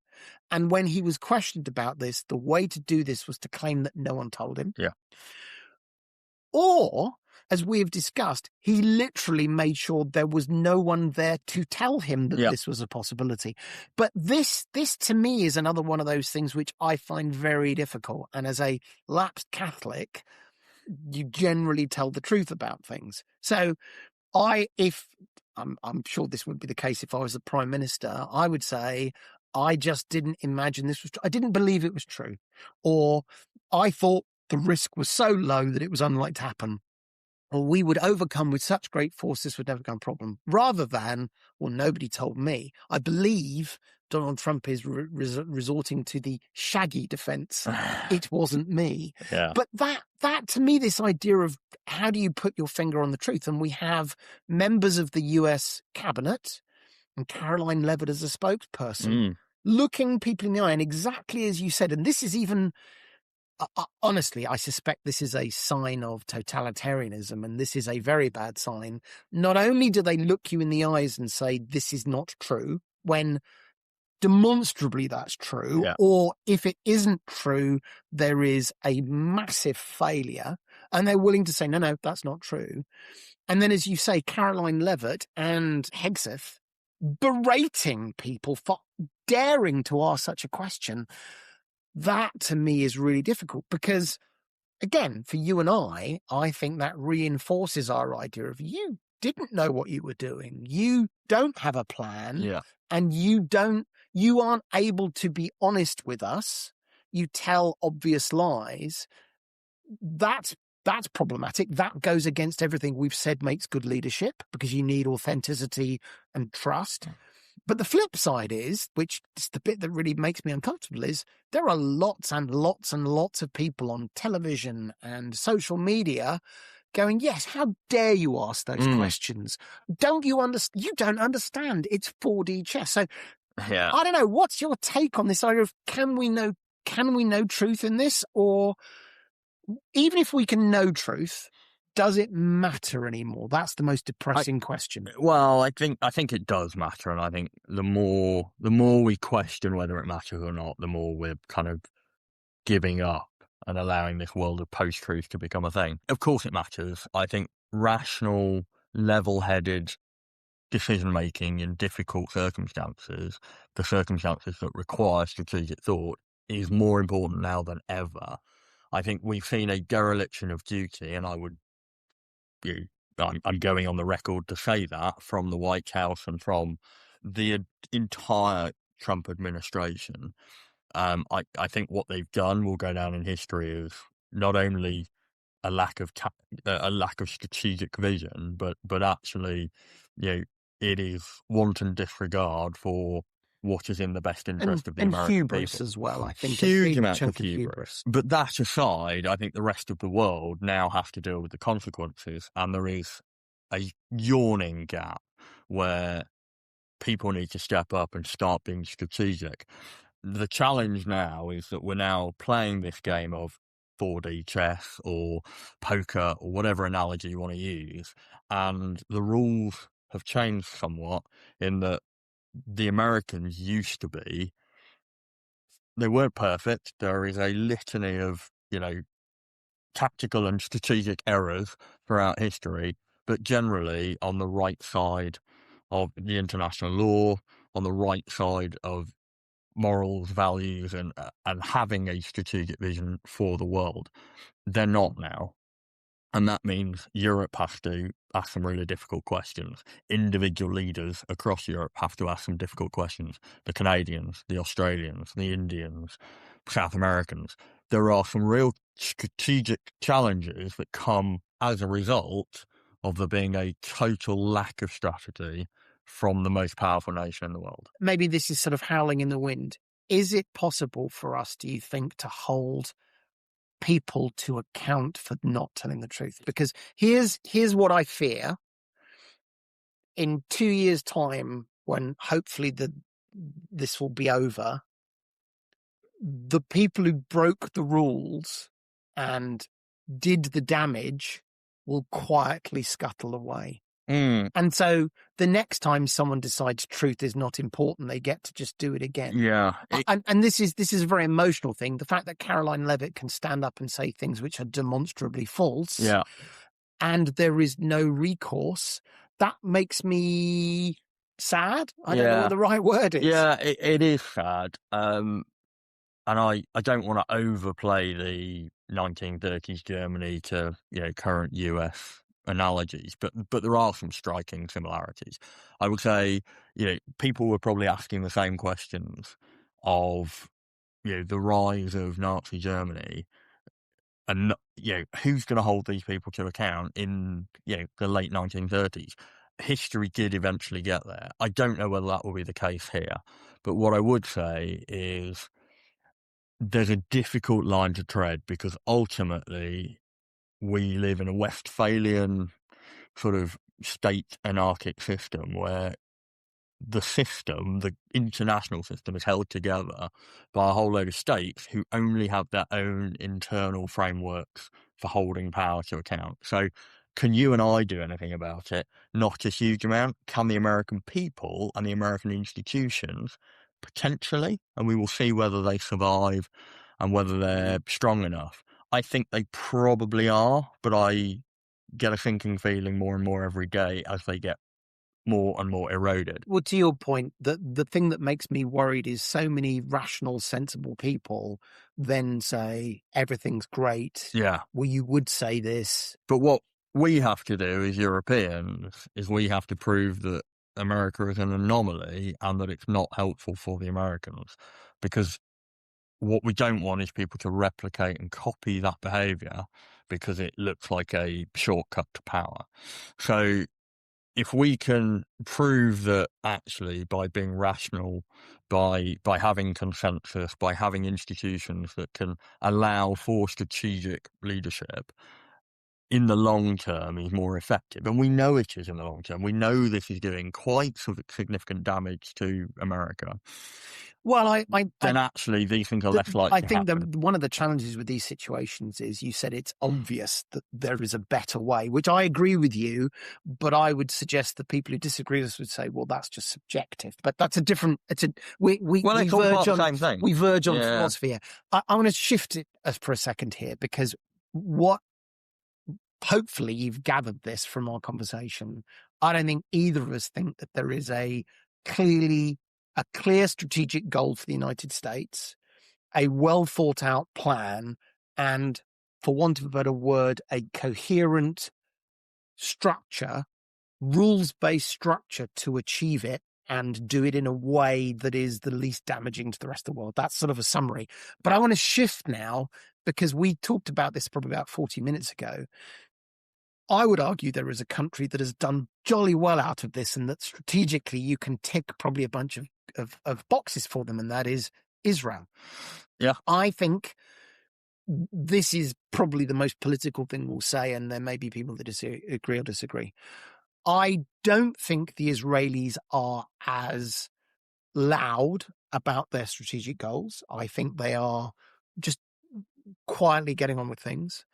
Speaker 1: And when he was questioned about this, the way to do this was to claim that no one told him.
Speaker 2: Yeah.
Speaker 1: Or, as we have discussed, he literally made sure there was no one there to tell him that this was a possibility. But this to me is another one of those things which I find very difficult. And as a lapsed Catholic, you generally tell the truth about things. So I'm sure this would be the case if I was the Prime Minister, I would say, I just didn't imagine this was true. I didn't believe it was true. Or I thought the risk was so low that it was unlikely to happen. Or we would overcome with such great force, this would never become a problem. Rather than, well, nobody told me. I believe Donald Trump is resorting to the shaggy defense. It wasn't me.
Speaker 2: Yeah.
Speaker 1: But that to me, this idea of how do you put your finger on the truth? And we have members of the US cabinet and Caroline Levitt as a spokesperson looking people in the eye. And exactly as you said, and this is even... honestly, I suspect this is a sign of totalitarianism, and this is a very bad sign. Not only do they look you in the eyes and say, this is not true, when demonstrably that's true, or if it isn't true, there is a massive failure, and they're willing to say, no, that's not true. And then, as you say, Caroline Levitt and Hegseth berating people for daring to ask such a question. That, to me, is really difficult because, again, for you and I think that reinforces our idea of you didn't know what you were doing. You don't have a plan, and you aren't able to be honest with us. You tell obvious lies. That's problematic. That goes against everything we've said makes good leadership, because you need authenticity and trust. But the flip side is, which is the bit that really makes me uncomfortable, is there are lots and lots and lots of people on television and social media going, yes, how dare you ask those questions? Don't you understand? You don't understand. It's 4D chess. So I don't know. What's your take on this idea of can we know truth in this? Or even if we can know truth, does it matter anymore? That's the most depressing question.
Speaker 2: Well, I think it does matter, and I think the more we question whether it matters or not, the more we're kind of giving up and allowing this world of post-truth to become a thing. Of course it matters. I think rational, level-headed decision-making in difficult circumstances, the circumstances that require strategic thought, is more important now than ever. I think we've seen a dereliction of duty, and I'm going on the record to say that, from the White House and from the entire Trump administration. I think what they've done will go down in history as not only a lack of strategic vision, but actually, it is wanton disregard for what is in the best interest of the American
Speaker 1: hubris
Speaker 2: people.
Speaker 1: as well. I think
Speaker 2: huge amount of hubris. But that aside, I think the rest of the world now have to deal with the consequences, and there is a yawning gap where people need to step up and start being strategic. The challenge now is that we're now playing this game of 4D chess or poker or whatever analogy you want to use. And the rules have changed somewhat in that the Americans used to be, they weren't perfect. There is a litany of, tactical and strategic errors throughout history, but generally on the right side of the international law, on the right side of morals, values, and having a strategic vision for the world. They're not now. And that means Europe has to ask some really difficult questions. Individual leaders across Europe have to ask some difficult questions. The Canadians, the Australians, the Indians, South Americans. There are some real strategic challenges that come as a result of there being a total lack of strategy from the most powerful nation in the world.
Speaker 1: Maybe this is sort of howling in the wind. Is it possible for us, do you think, to hold people to account for not telling the truth? Because here's what I fear. In 2 years' time, when hopefully this will be over, the people who broke the rules and did the damage will quietly scuttle away. And so the next time someone decides truth is not important, they get to just do it again.
Speaker 2: Yeah.
Speaker 1: And this is a very emotional thing. The fact that Caroline Levitt can stand up and say things which are demonstrably false,
Speaker 2: Yeah.
Speaker 1: and there is no recourse, that makes me sad. I don't know what the right word is.
Speaker 2: Yeah, it is sad. And I don't want to overplay the 1930s Germany to current US analogies, but there are some striking similarities. I would say people were probably asking the same questions of the rise of Nazi Germany, and who's going to hold these people to account in the late 1930s. History did eventually get there. I don't know whether that will be the case here, but what I would say is there's a difficult line to tread, because ultimately we live in a Westphalian sort of state anarchic system where the international system is held together by a whole load of states who only have their own internal frameworks for holding power to account. So can you and I do anything about it? Not a huge amount. Can the American people and the American institutions? Potentially, and we will see whether they survive and whether they're strong enough. I think they probably are, but I get a sinking feeling more and more every day as they get more and more eroded.
Speaker 1: Well, to your point, the thing that makes me worried is so many rational, sensible people then say everything's great.
Speaker 2: Yeah.
Speaker 1: Well, you would say this.
Speaker 2: But what we have to do as Europeans is we have to prove that America is an anomaly and that it's not helpful for the Americans, because what we don't want is people to replicate and copy that behaviour because it looks like a shortcut to power. So if we can prove that actually by being rational, by having consensus, by having institutions that can allow for strategic leadership, in the long term is more effective. And we know it is in the long term. We know this is doing quite significant damage to America.
Speaker 1: Well,
Speaker 2: then actually these things are less likely
Speaker 1: I think
Speaker 2: to happen.
Speaker 1: one of the challenges with these situations is, you said it's obvious that there is a better way, which I agree with you, but I would suggest that people who disagree with us would say, well, that's just subjective. But that's a different, we verge on,
Speaker 2: same thing.
Speaker 1: We verge on philosophy here. I want to shift it for a second here, because hopefully you've gathered this from our conversation. I don't think either of us think that there is a clear strategic goal for the United States, a well thought out plan, and, for want of a better word, a coherent structure, rules-based structure to achieve it and do it in a way that is the least damaging to the rest of the world. That's sort of a summary. But I want to shift now, because we talked about this probably about 40 minutes ago. I would argue there is a country that has done jolly well out of this, and that strategically you can tick probably a bunch of boxes for them, and that is Israel.
Speaker 2: Yeah.
Speaker 1: I think this is probably the most political thing we'll say, and there may be people that agree or disagree. I don't think the Israelis are as loud about their strategic goals. I think they are just quietly getting on with things.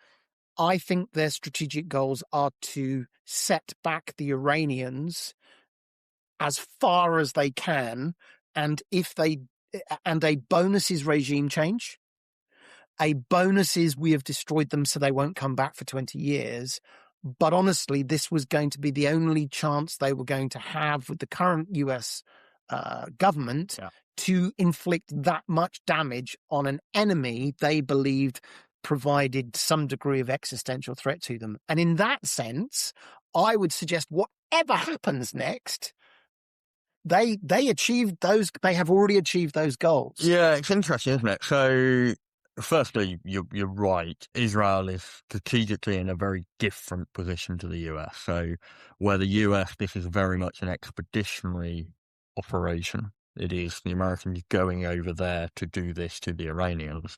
Speaker 1: I think their strategic goals are to set back the Iranians as far as they can, and a bonus is regime change. A bonus is we have destroyed them so they won't come back for 20 years. But honestly, this was going to be the only chance they were going to have with the current US government to inflict that much damage on an enemy they believed provided some degree of existential threat to them. And in that sense, I would suggest whatever happens next, they achieved those. They have already achieved those goals.
Speaker 2: Yeah, it's interesting, isn't it? So, firstly, you're right. Israel is strategically in a very different position to the US. So, where the US, this is very much an expeditionary operation. It is the Americans going over there to do this to the Iranians.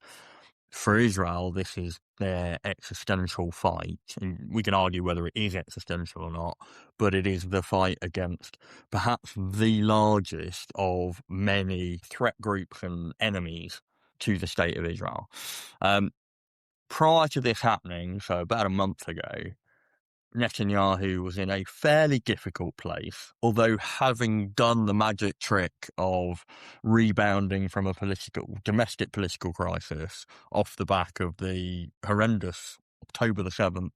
Speaker 2: For Israel, this is their existential fight. And we can argue whether it is existential or not, but it is the fight against perhaps the largest of many threat groups and enemies to the state of Israel. Prior to this happening, so about a month ago, Netanyahu was in a fairly difficult place, although having done the magic trick of rebounding from a domestic political crisis off the back of the horrendous October the 7th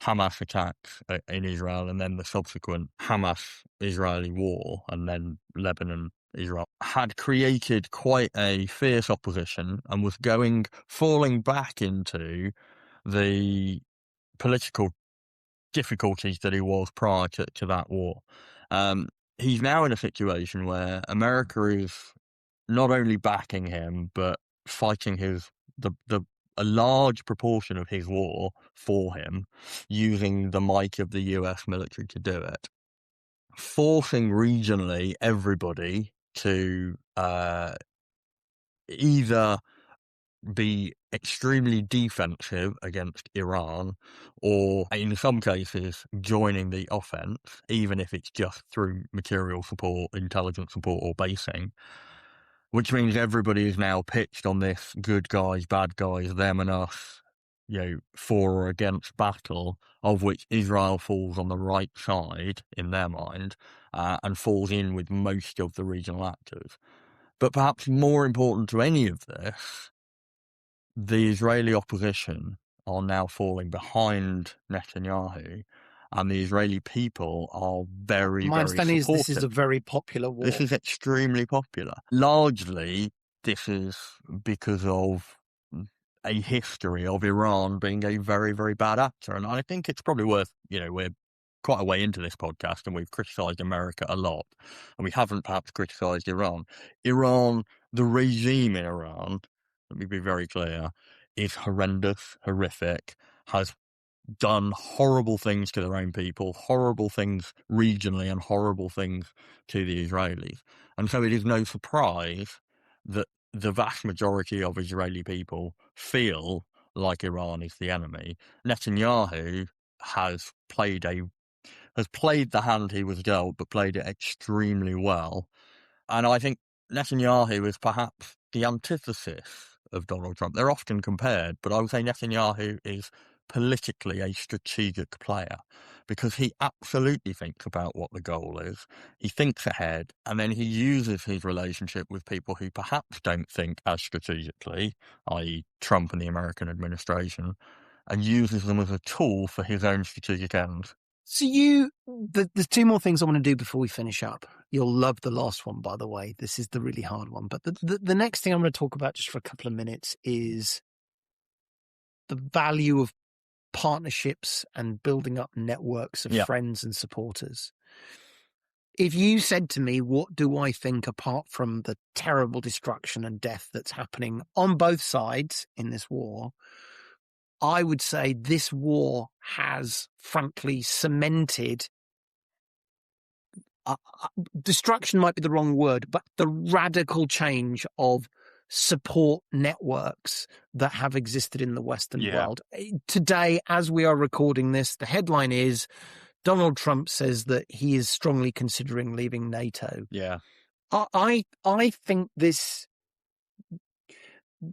Speaker 2: Hamas attacks in Israel and then the subsequent Hamas-Israeli war and then Lebanon-Israel, had created quite a fierce opposition and was falling back into the political difficulties that he was prior to that war. He's now in a situation where America is not only backing him, but fighting a large proportion of his war for him, using the might of the US military to do it, forcing regionally everybody to either be extremely defensive against Iran or in some cases joining the offense, even if it's just through material support, intelligence support or basing, which means everybody is now pitched on this good guys, bad guys, them and us, for or against battle, of which Israel falls on the right side in their mind and falls in with most of the regional actors. But perhaps more important to any of this, the Israeli opposition are now falling behind Netanyahu, and the Israeli people are very,
Speaker 1: My
Speaker 2: very supportive.
Speaker 1: understanding is this is a very popular war.
Speaker 2: This is extremely popular. Largely, this is because of a history of Iran being a very, very bad actor. And I think it's probably worth, we're quite a way into this podcast and we've criticised America a lot. And we haven't perhaps criticised Iran. Iran, the regime in Iran, let me be very clear, is horrendous, horrific, has done horrible things to their own people, horrible things regionally and horrible things to the Israelis. And so it is no surprise that the vast majority of Israeli people feel like Iran is the enemy. Netanyahu has played the hand he was dealt, but played it extremely well. And I think Netanyahu is perhaps the antithesis of Donald Trump. They're often compared, but I would say Netanyahu is politically a strategic player because he absolutely thinks about what the goal is. He thinks ahead, and then he uses his relationship with people who perhaps don't think as strategically, i.e. Trump and the American administration, and uses them as a tool for his own strategic ends.
Speaker 1: So there's two more things I want to do before we finish up. You'll love the last one, by the way. This is the really hard one. But the next thing I'm going to talk about just for a couple of minutes is the value of partnerships and building up networks of friends and supporters. If you said to me, what do I think apart from the terrible destruction and death that's happening on both sides in this war, I would say this war has, frankly, cemented destruction might be the wrong word, but the radical change of support networks that have existed in the Western world. Today, as we are recording this, the headline is Donald Trump says that he is strongly considering leaving NATO.
Speaker 2: Yeah.
Speaker 1: I think this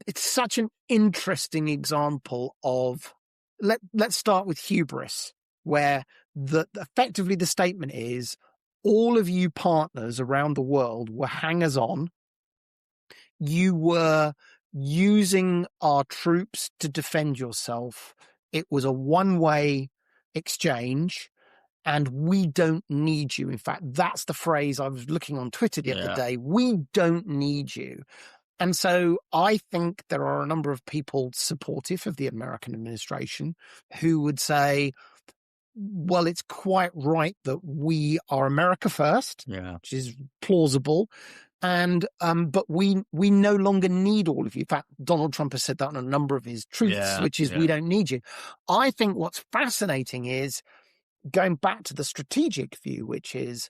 Speaker 1: it's such an interesting example of, let's start with hubris, where effectively the statement is, all of you partners around the world were hangers on. You were using our troops to defend yourself. It was a one-way exchange, and we don't need you. In fact, that's the phrase I was looking on Twitter the other day. We don't need you. And so I think there are a number of people supportive of the American administration who would say, well, it's quite right that we are America first, which is plausible. And but we no longer need all of you. In fact, Donald Trump has said that on a number of his truths, which is we don't need you. I think what's fascinating is going back to the strategic view, which is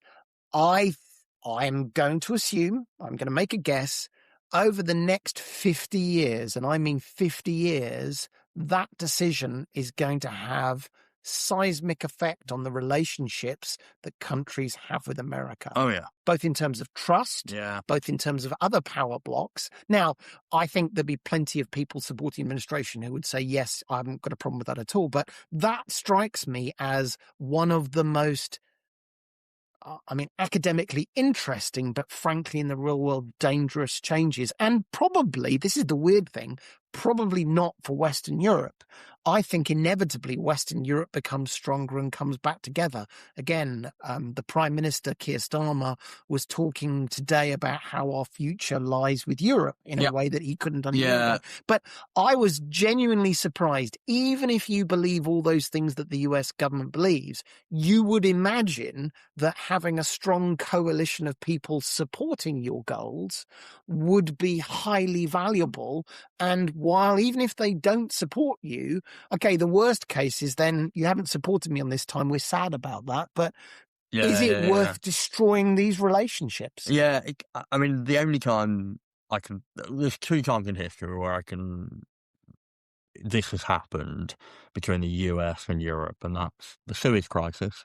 Speaker 1: I'm going to assume, I'm going to make a guess, over the next 50 years, and I mean 50 years, that decision is going to have seismic effect on the relationships that countries have with America.
Speaker 2: Oh, yeah.
Speaker 1: Both in terms of trust, both in terms of other power blocks. Now, I think there'd be plenty of people supporting the administration who would say, yes, I haven't got a problem with that at all. But that strikes me as one of the most, academically interesting, but frankly, in the real world, dangerous changes. And probably, this is the weird thing, probably not for Western Europe. I think inevitably Western Europe becomes stronger and comes back together. Again, the Prime Minister, Keir Starmer, was talking today about how our future lies with Europe in a way that he couldn't understand. But I was genuinely surprised. Even if you believe all those things that the US government believes, you would imagine that having a strong coalition of people supporting your goals would be highly valuable. And while even if they don't support you, okay, the worst case is then you haven't supported me on this time. We're sad about that. But is it worth destroying these relationships?
Speaker 2: Yeah. The only time there's 2 times in history where this has happened between the US and Europe, and that's the Suez Crisis,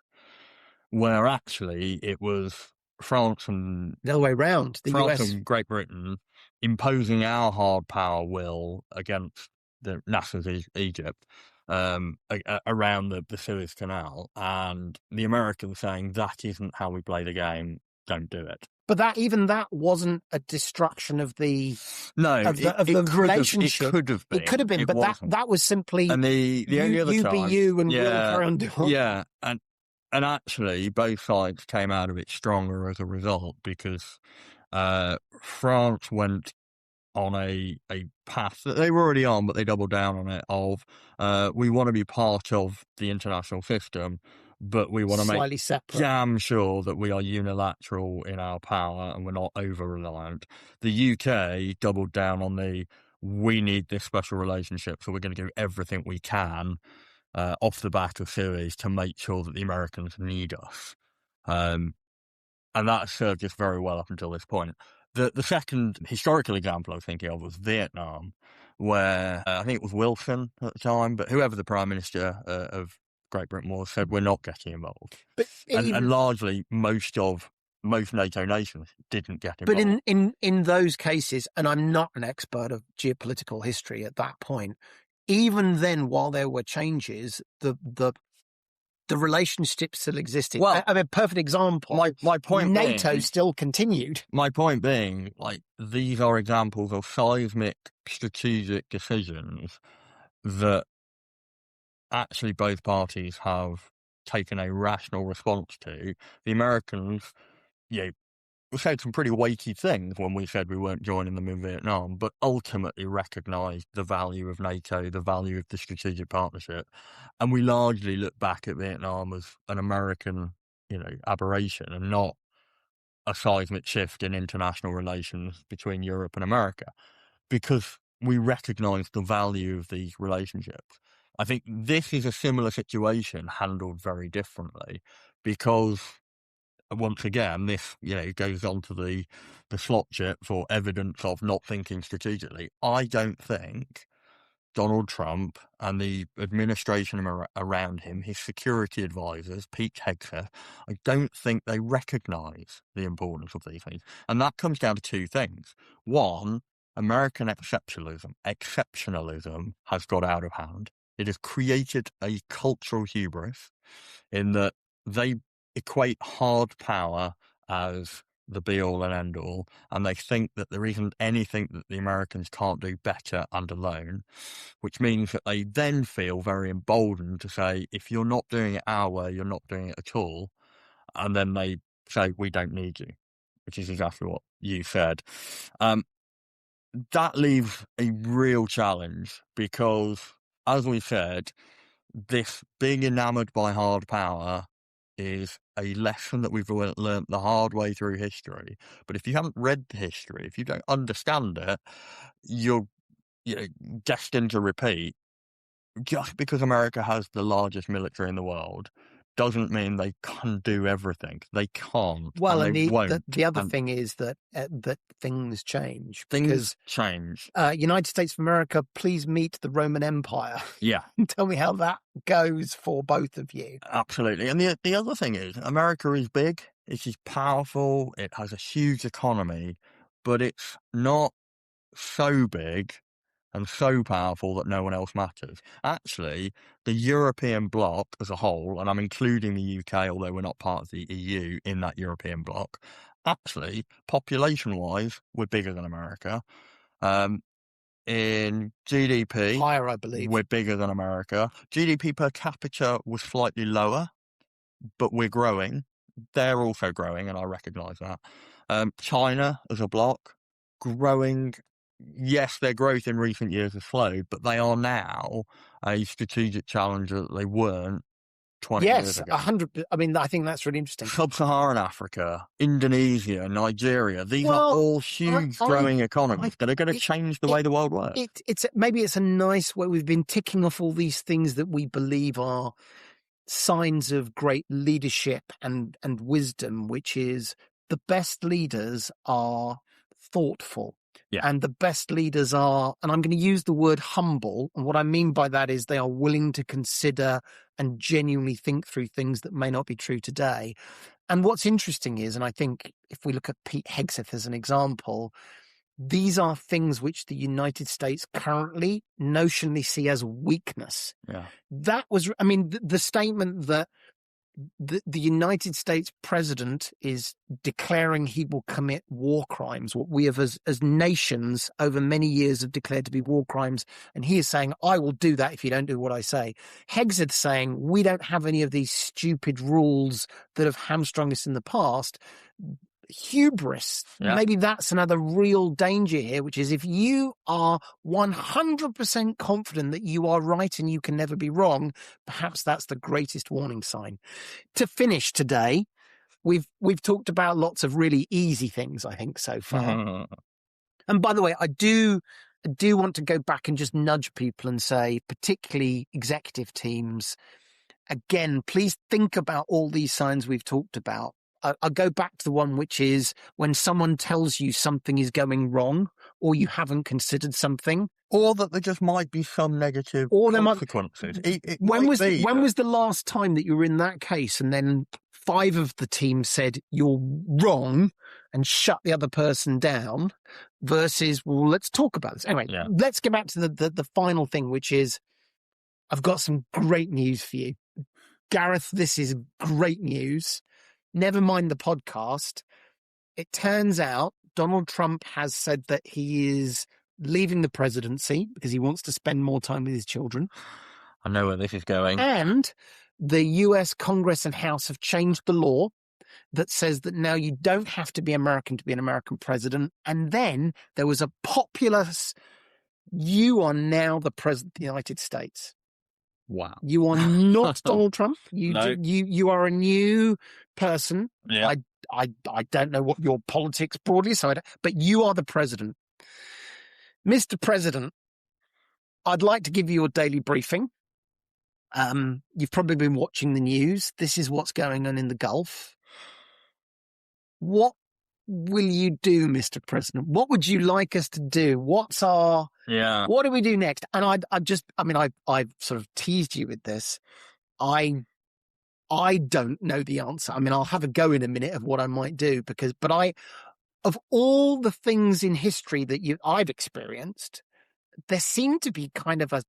Speaker 2: where actually it was France and
Speaker 1: the other way around,
Speaker 2: France
Speaker 1: US
Speaker 2: and Great Britain imposing our hard power will against the Nasser's Egypt around the Suez Canal, and the Americans saying that isn't how we play the game, don't do it.
Speaker 1: But that wasn't a destruction of the relationship.
Speaker 2: It could have been.
Speaker 1: It could have been, but that was simply
Speaker 2: and the only other time,
Speaker 1: be you and we'll carry on doing.
Speaker 2: Yeah, and actually both sides came out of it stronger as a result, because France went on a path that they were already on, but they doubled down on it of we want to be part of the international system, but we want to make damn sure that we are unilateral in our power and we're not over-reliant. The UK doubled down on we need this special relationship, so we're going to do everything we can off the back of Suez to make sure that the Americans need us. And that served us very well up until this point. The second historical example I was thinking of was Vietnam, where I think it was Wilson at the time, but whoever the Prime Minister of Great Britain was said, we're not getting involved. And largely most NATO nations didn't get involved.
Speaker 1: But in those cases, and I'm not an expert of geopolitical history at that point, even then, while there were changes, the relationship still existed.
Speaker 2: Well,
Speaker 1: a perfect example.
Speaker 2: My point
Speaker 1: NATO
Speaker 2: being,
Speaker 1: still continued.
Speaker 2: My point being, these are examples of seismic strategic decisions that actually both parties have taken a rational response to. The Americans, we said some pretty weighty things when we said we weren't joining them in Vietnam, but ultimately recognised the value of NATO, the value of the strategic partnership. And we largely look back at Vietnam as an American, aberration and not a seismic shift in international relations between Europe and America, because we recognise the value of these relationships. I think this is a similar situation handled very differently, because once again, this goes on to the slot chip for evidence of not thinking strategically. I don't think Donald Trump and the administration around him, his security advisors, Pete Hegseth, I don't think they recognise the importance of these things. And that comes down to 2 things. One, American exceptionalism has got out of hand. It has created a cultural hubris in that they equate hard power as the be-all and end-all, and they think that there isn't anything that the Americans can't do better and alone, which means that they then feel very emboldened to say, if you're not doing it our way, you're not doing it at all, and then they say, we don't need you, which is exactly what you said. That leaves a real challenge because, as we said, this being enamoured by hard power is a lesson that we've learned the hard way through history. But if you haven't read the history, if you don't understand it, you're destined to repeat. Just because America has the largest military in the world doesn't mean they can do everything. They can't.
Speaker 1: Well,
Speaker 2: and they won't.
Speaker 1: The other thing is that things change.
Speaker 2: Things change.
Speaker 1: United States of America, please meet the Roman Empire.
Speaker 2: Yeah.
Speaker 1: Tell me how that goes for both of you.
Speaker 2: Absolutely. And the other thing is, America is big, it is powerful, it has a huge economy, but it's not so big and so powerful that no one else matters. Actually, the European bloc as a whole, and I'm including the UK, although we're not part of the EU in that European bloc, actually, population-wise, we're bigger than America. In GDP,
Speaker 1: higher, I believe,
Speaker 2: we're bigger than America. GDP per capita was slightly lower, but we're growing. They're also growing, and I recognise that. China as a bloc, growing. Yes, their growth in recent years has slowed, but they are now a strategic challenger that they weren't 20 years ago.
Speaker 1: 100%. I mean, I think that's really interesting.
Speaker 2: Sub-Saharan Africa, Indonesia, Nigeria, these are all huge growing economies that are going to change the way the world works.
Speaker 1: Maybe it's a nice way. We've been ticking off all these things that we believe are signs of great leadership and wisdom, which is the best leaders are thoughtful.
Speaker 2: Yeah.
Speaker 1: And the best leaders are, and I'm going to use the word humble. And what I mean by that is they are willing to consider and genuinely think through things that may not be true today. And what's interesting is, and I think if we look at Pete Hegseth as an example, these are things which the United States currently notionally see as weakness.
Speaker 2: Yeah.
Speaker 1: That was, I mean, the statement that the United States president is declaring he will commit war crimes, what we have as nations over many years have declared to be war crimes. And he is saying, I will do that if you don't do what I say. Hegseth saying, we don't have any of these stupid rules that have hamstrung us in the past. Hubris.
Speaker 2: Yeah.
Speaker 1: Maybe that's another real danger here, which is if you are 100% confident that you are right and you can never be wrong, perhaps that's the greatest warning sign. To finish today, we've talked about lots of really easy things, I think, so far. And by the way, I do want to go back and just nudge people and say, particularly executive teams, again, please think about all these signs we've talked about. I'll go back to the one which is when someone tells you something is going wrong or you haven't considered something.
Speaker 2: Or that there just might be some negative consequences.
Speaker 1: When was the last time that you were in that case and then 5 of the team said you're wrong and shut the other person down versus, well, let's talk about this. Anyway, Let's get back to the final thing, which is I've got some great news for you. Gareth, this is great news. Never mind the podcast. It turns out Donald Trump has said that he is leaving the presidency because he wants to spend more time with his children.
Speaker 2: I know where this is going.
Speaker 1: And the US Congress and House have changed the law that says that now you don't have to be American to be an American president. And then there was a populous, you are now the president of the United States.
Speaker 2: Wow.
Speaker 1: You are not Donald Trump.
Speaker 2: No.
Speaker 1: You are a new person.
Speaker 2: Yeah.
Speaker 1: I don't know what your politics broadly is, but you are the president. Mr. President, I'd like to give you a daily briefing. You've probably been watching the news. This is what's going on in the Gulf. What will you do, Mr. President? What would you like us to do? What do we do next? And I've sort of teased you with this. I don't know the answer. I mean, I'll have a go in a minute of what I might do but of all the things in history that I've experienced, there seem to be kind of a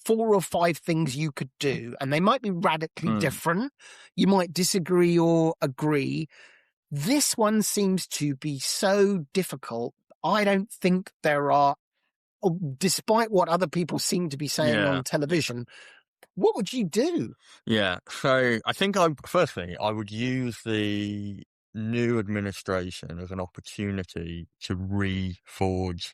Speaker 1: 4 or 5 things you could do, and they might be radically different. You might disagree or agree. This one seems to be so difficult. I don't think there are, despite what other people seem to be saying on television. What would you do?
Speaker 2: Yeah, so I think firstly, I would use the new administration as an opportunity to reforge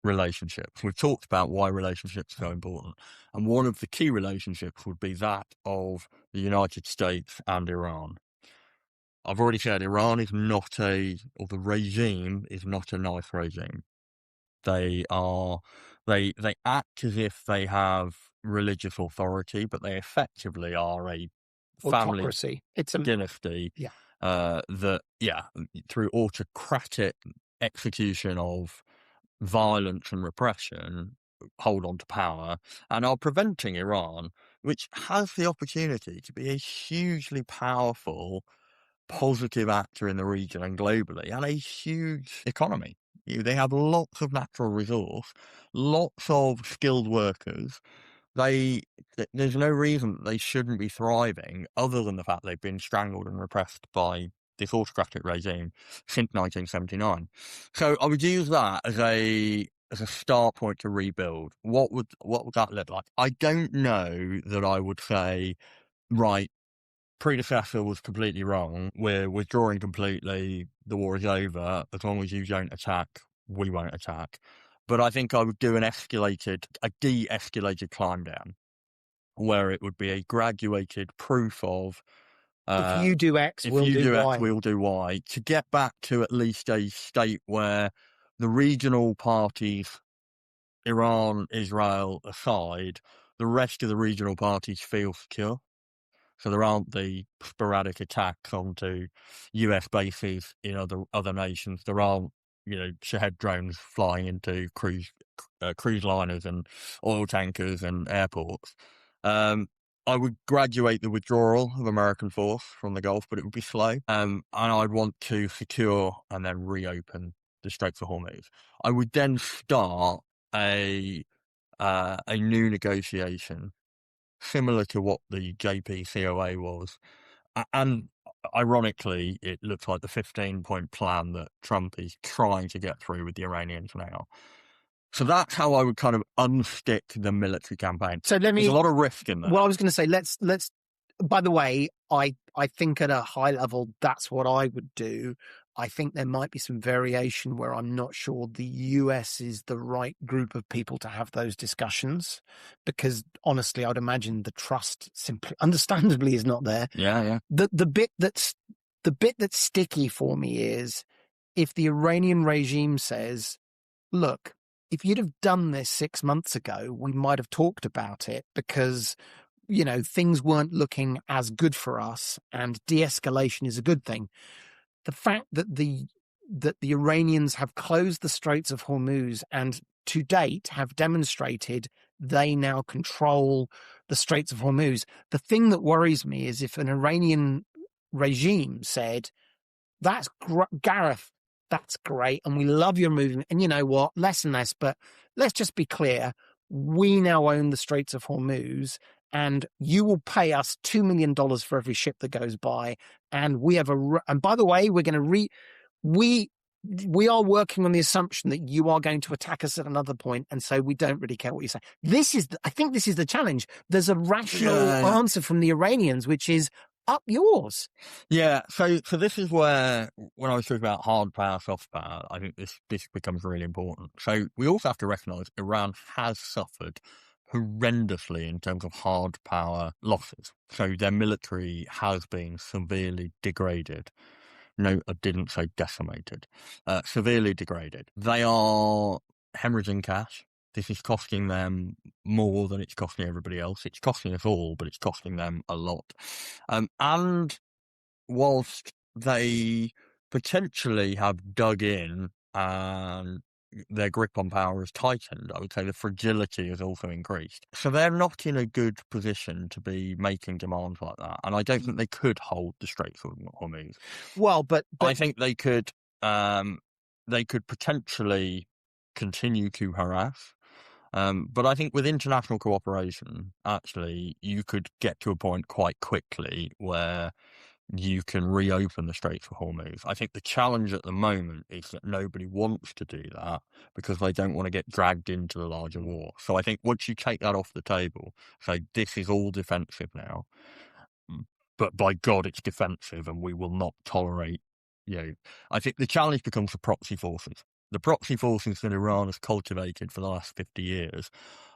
Speaker 2: relationships. We've talked about why relationships are so important, and one of the key relationships would be that of the United States and Iran. I've already said Iran is not or the regime is not a nice regime. They act as if they have religious authority, but they effectively are a family
Speaker 1: Autocracy. It's a
Speaker 2: dynasty. Through autocratic execution of violence and repression, hold on to power and are preventing Iran, which has the opportunity to be a hugely powerful, positive actor in the region and globally, and a huge economy. They have lots of natural resource, lots of skilled workers. There's no reason that they shouldn't be thriving, other than the fact they've been strangled and repressed by this autocratic regime since 1979. So I would use that as a start point to rebuild. What would that look like? I don't know that I would say, right, predecessor was completely wrong. We're withdrawing completely. The war is over. As long as you don't attack, we won't attack. But I think I would do a de-escalated climb down, where it would be a graduated proof of
Speaker 1: if you do X, we'll
Speaker 2: do Y, to get back to at least a state where the regional parties, Iran, Israel aside, the rest of the regional parties feel secure. So there aren't the sporadic attacks onto US bases in other nations. There aren't, Shahed drones flying into cruise liners and oil tankers and airports. I would graduate the withdrawal of American force from the Gulf, but it would be slow. And I'd want to secure and then reopen the Straits of Hormuz. I would then start a new negotiation similar to what the JCPOA was. And ironically, it looks like the 15-point plan that Trump is trying to get through with the Iranians now. So that's how I would kind of unstick the military campaign.
Speaker 1: So
Speaker 2: there's a lot of risk in that.
Speaker 1: Well, I was going to say, let's. By the way, I think at a high level, that's what I would do. I think there might be some variation where I'm not sure the US is the right group of people to have those discussions, because honestly, I'd imagine the trust simply, understandably, is not there.
Speaker 2: Yeah.
Speaker 1: The bit that's sticky for me is if the Iranian regime says, look, if you'd have done this 6 months ago, we might have talked about it, because things weren't looking as good for us, and de-escalation is a good thing. The fact that the Iranians have closed the Straits of Hormuz and to date have demonstrated they now control the Straits of Hormuz. The thing that worries me is if an Iranian regime said, that's Gareth, that's great, and we love your movement, and you know what, less and less, but let's just be clear, we now own the Straits of Hormuz, and you will pay us $2 million for every ship that goes by. And we have and by the way, we're going to we are working on the assumption that you are going to attack us at another point. And so we don't really care what you say. I think this is the challenge. There's a rational answer from the Iranians, which is up yours.
Speaker 2: Yeah. So this is where, when I was talking about hard power, soft power, I think this becomes really important. So we also have to recognize Iran has suffered horrendously in terms of hard power losses. So their military has been severely degraded. No, I didn't say decimated. Severely degraded. They are hemorrhaging cash. This is costing them more than it's costing everybody else. It's costing us all, but it's costing them a lot. And whilst they potentially have dug in and their grip on power has tightened, I would say the fragility has also increased. So they're not in a good position to be making demands like that. And I don't think they could hold the Straits of Hormuz.
Speaker 1: Well, but
Speaker 2: I think they could they could potentially continue to harass. But I think with international cooperation, actually, you could get to a point quite quickly where you can reopen the Straits of Hormuz. I think the challenge at the moment is that nobody wants to do that because they don't want to get dragged into the larger war. So I think once you take that off the table, say this is all defensive now, but by God, it's defensive and we will not tolerate, I think the challenge becomes the proxy forces. The proxy forces that Iran has cultivated for the last 50 years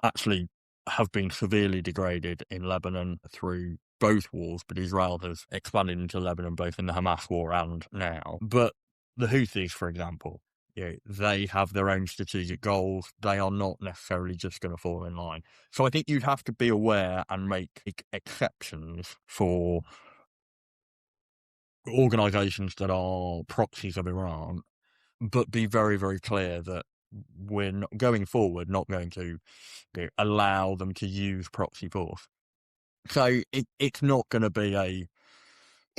Speaker 2: actually have been severely degraded in Lebanon through both wars, but Israel has expanded into Lebanon both in the Hamas war and now. But the Houthis, for example, they have their own strategic goals. They are not necessarily just going to fall in line. So I think you'd have to be aware and make exceptions for organisations that are proxies of Iran, but be very, very clear that we're not, going forward, not going to allow them to use proxy force. So it's not going to be a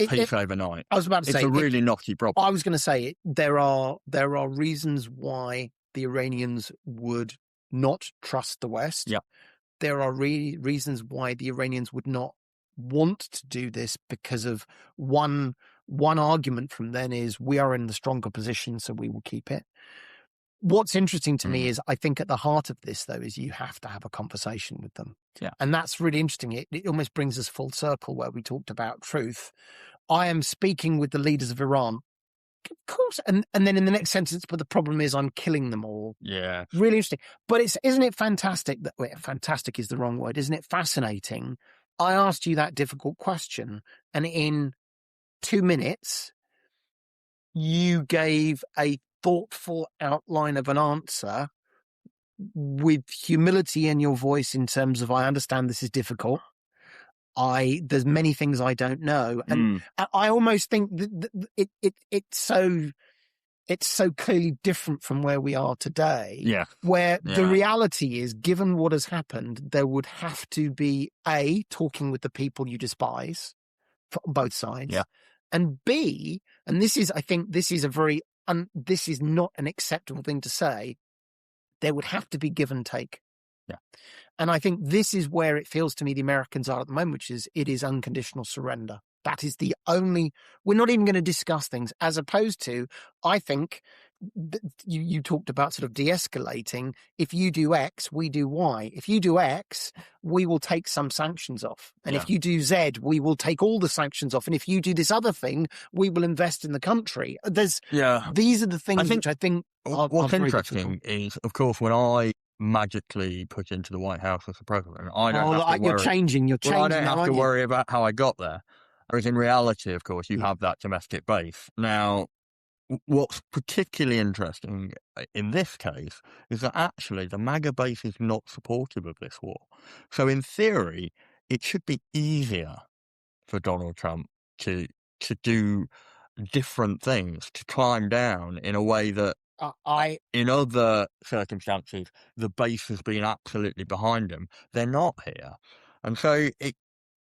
Speaker 2: peace overnight.
Speaker 1: I was about to say
Speaker 2: it's a really knotty problem.
Speaker 1: I was going to say there are reasons why the Iranians would not trust the West.
Speaker 2: Yeah.
Speaker 1: There are reasons why the Iranians would not want to do this because of one argument from them is we are in the stronger position, so we will keep it. What's interesting to me is I think at the heart of this, though, is you have to have a conversation with them.
Speaker 2: Yeah.
Speaker 1: And that's really interesting. It almost brings us full circle where we talked about truth. I am speaking with the leaders of Iran. Of course. And then in the next sentence, but the problem is I'm killing them all.
Speaker 2: Yeah.
Speaker 1: Really interesting. But isn't it fantastic that fantastic is the wrong word. Isn't it fascinating? I asked you that difficult question and in 2 minutes, you gave a thoughtful outline of an answer with humility in your voice in terms of, I understand this is difficult. There's many things I don't know. And I almost think that it's so clearly different from where we are today.
Speaker 2: Yeah.
Speaker 1: Where the reality is, given what has happened, there would have to be A, talking with the people you despise on both sides.
Speaker 2: Yeah.
Speaker 1: And B, and this is, I think this is this is not an acceptable thing to say, there would have to be give and take.
Speaker 2: Yeah.
Speaker 1: And I think this is where it feels to me the Americans are at the moment, which is it is unconditional surrender. That is the only, we're not even going to discuss things, as opposed to, I think, you talked about sort of de-escalating. If you do X, we do Y. If you do X, we will take some sanctions off. And if you do Z, we will take all the sanctions off. And if you do this other thing, we will invest in the country. These are the things which I think are
Speaker 2: what's interesting is, of course, when I magically put into the White House as a president, I don't have to worry.
Speaker 1: You're changing.
Speaker 2: I don't have to worry about how I got there. Whereas in reality, of course, you have that domestic base. Now, what's particularly interesting in this case is that actually the MAGA base is not supportive of this war. So in theory, it should be easier for Donald Trump to do different things, to climb down in a way that in other circumstances, the base has been absolutely behind him. They're not here. And so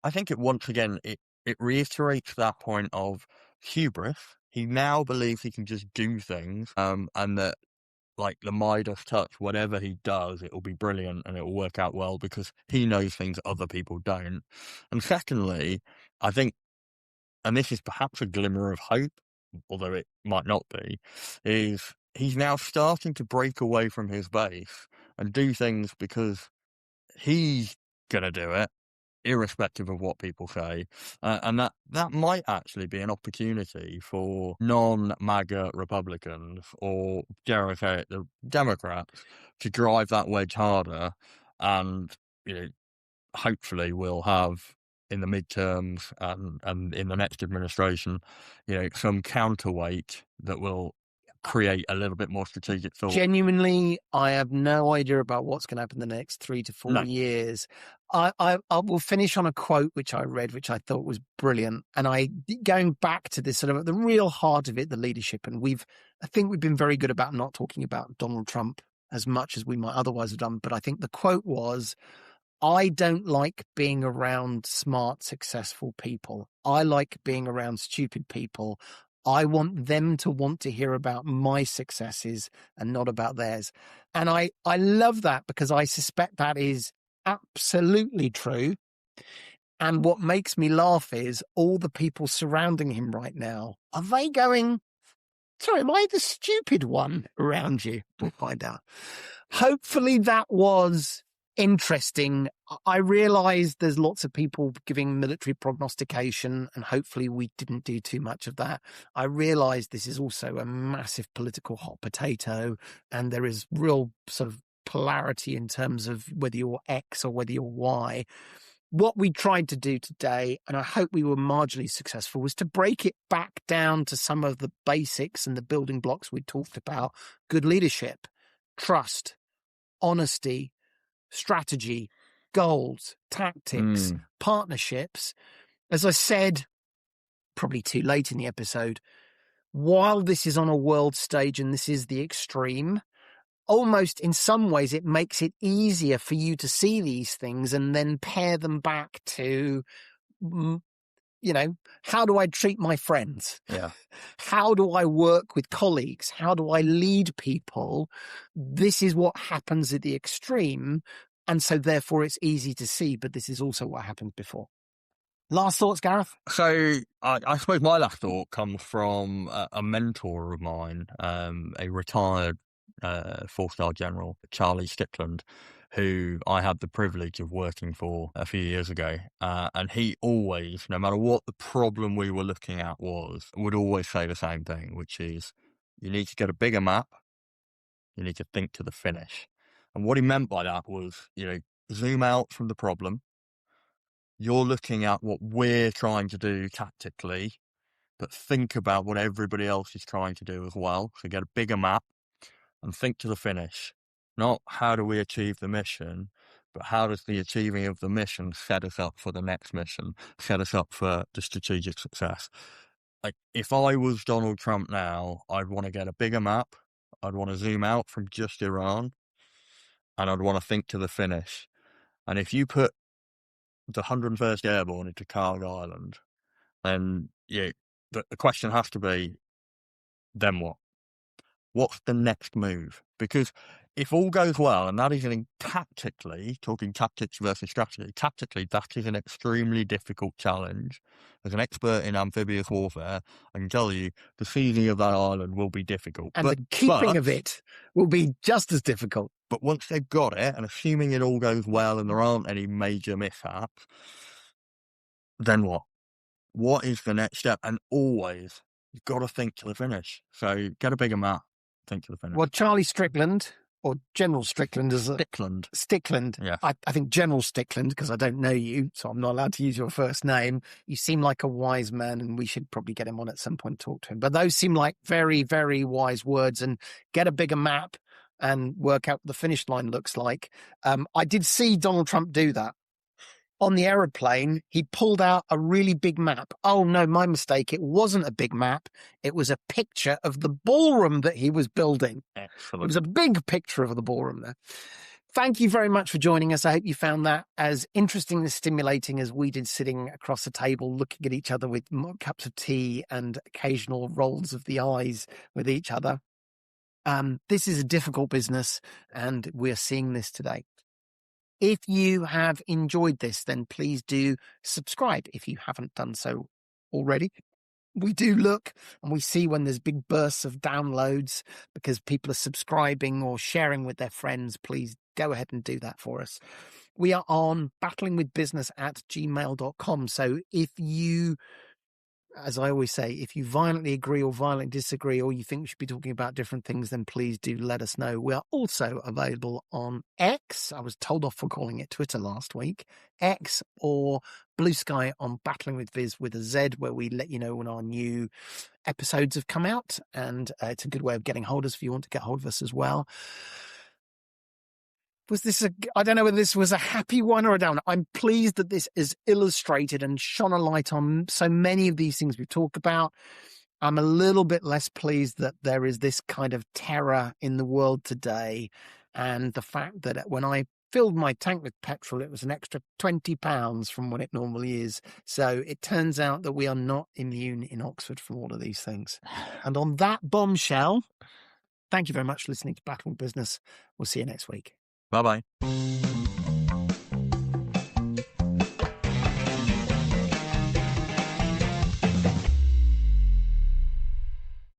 Speaker 2: I think once again, it reiterates that point of hubris. He now believes he can just do things, and that, like the Midas touch, whatever he does, it will be brilliant and it will work out well because he knows things other people don't. And secondly, I think, and this is perhaps a glimmer of hope, although it might not be, is he's now starting to break away from his base and do things because he's going to do it, irrespective of what people say, and that might actually be an opportunity for non-MAGA Republicans, or dare I say it, the Democrats, to drive that wedge harder, and hopefully we'll have in the midterms and in the next administration, some counterweight that will create a little bit more strategic thought.
Speaker 1: Genuinely, I have no idea about what's going to happen in the next 3 to 4 years. I will finish on a quote which I read, which I thought was brilliant. And going back to this sort of the real heart of it, the leadership. And I think we've been very good about not talking about Donald Trump as much as we might otherwise have done. But I think the quote was, I don't like being around smart, successful people. I like being around stupid people. I want them to want to hear about my successes and not about theirs. And I love that, because I suspect that is absolutely true. And what makes me laugh is all the people surrounding him right now. Are they going, sorry, am I the stupid one around you? We'll find out. Hopefully that was interesting. I realize there's lots of people giving military prognostication, and hopefully we didn't do too much of that. I realize this is also a massive political hot potato, and there is real sort of polarity in terms of whether you're X or whether you're Y. What we tried to do today, and I hope we were marginally successful, was to break it back down to some of the basics and the building blocks we talked about: good leadership, trust, honesty, strategy, goals, tactics, partnerships. As I said, probably too late in the episode, while this is on a world stage and this is the extreme, almost in some ways it makes it easier for you to see these things and then pair them back to, how do I treat my friends?
Speaker 2: Yeah.
Speaker 1: How do I work with colleagues? How do I lead people? This is what happens at the extreme. And so therefore it's easy to see, but this is also what happened before. Last thoughts, Gareth?
Speaker 2: So I suppose my last thought comes from a mentor of mine, a retired 4-star general, Charlie Strickland, who I had the privilege of working for a few years ago. And he always, no matter what the problem we were looking at was, would always say the same thing, which is you need to get a bigger map. You need to think to the finish. And what he meant by that was, zoom out from the problem. You're looking at what we're trying to do tactically, but think about what everybody else is trying to do as well. So get a bigger map and think to the finish. Not how do we achieve the mission, but how does the achieving of the mission set us up for the next mission, set us up for the strategic success. Like, if I was Donald Trump now, I'd want to get a bigger map. I'd want to zoom out from just Iran, and I'd want to think to the finish. And if you put the 101st Airborne into Cargo Island, then the question has to be, then what? What's the next move? Because if all goes well, and that is tactically, talking tactics versus strategy, tactically that is an extremely difficult challenge. As an expert in amphibious warfare, I can tell you the seizing of that island will be difficult.
Speaker 1: And the keeping of it will be just as difficult.
Speaker 2: But once they've got it, and assuming it all goes well and there aren't any major mishaps, then what? What is the next step? And always, you've got to think to the finish. So get a bigger map, think to the finish.
Speaker 1: Well, Charlie Strickland, or General Strickland, Stickland.
Speaker 2: Yeah.
Speaker 1: I think General Stickland, because I don't know you, so I'm not allowed to use your first name. You seem like a wise man, and we should probably get him on at some point to talk to him. But those seem like very, very wise words. And get a bigger map and work out what the finish line looks like. I did see Donald Trump do that. On the aeroplane, he pulled out a really big map. Oh, no, my mistake. It wasn't a big map. It was a picture of the ballroom that he was building.
Speaker 2: Excellent.
Speaker 1: It was a big picture of the ballroom there. Thank you very much for joining us. I hope you found that as interesting and stimulating as we did, sitting across the table, looking at each other with cups of tea and occasional rolls of the eyes with each other. This is a difficult business, and we're seeing this today. If you have enjoyed this, then please do subscribe if you haven't done so already. We do look and we see when there's big bursts of downloads because people are subscribing or sharing with their friends. Please go ahead and do that for us. We are on battlingwithbusiness@gmail.com. So if you, as I always say, if you violently agree or violently disagree, or you think we should be talking about different things, then please do let us know. We are also available on X. I was told off for calling it Twitter last week. X or Blue Sky on Battling with Viz with a Z, where we let you know when our new episodes have come out. And it's a good way of getting hold of us if you want to get hold of us as well. Was this I don't know whether this was a happy one or a down. I'm pleased that this is illustrated and shone a light on so many of these things we talk about. I'm a little bit less pleased that there is this kind of terror in the world today. And the fact that when I filled my tank with petrol. It was an extra £20 from what it normally is. So it turns out that we are not immune in Oxford from all of these things. And on that bombshell, thank you very much for listening to Battle Business. We'll see you next week.
Speaker 2: Bye-bye.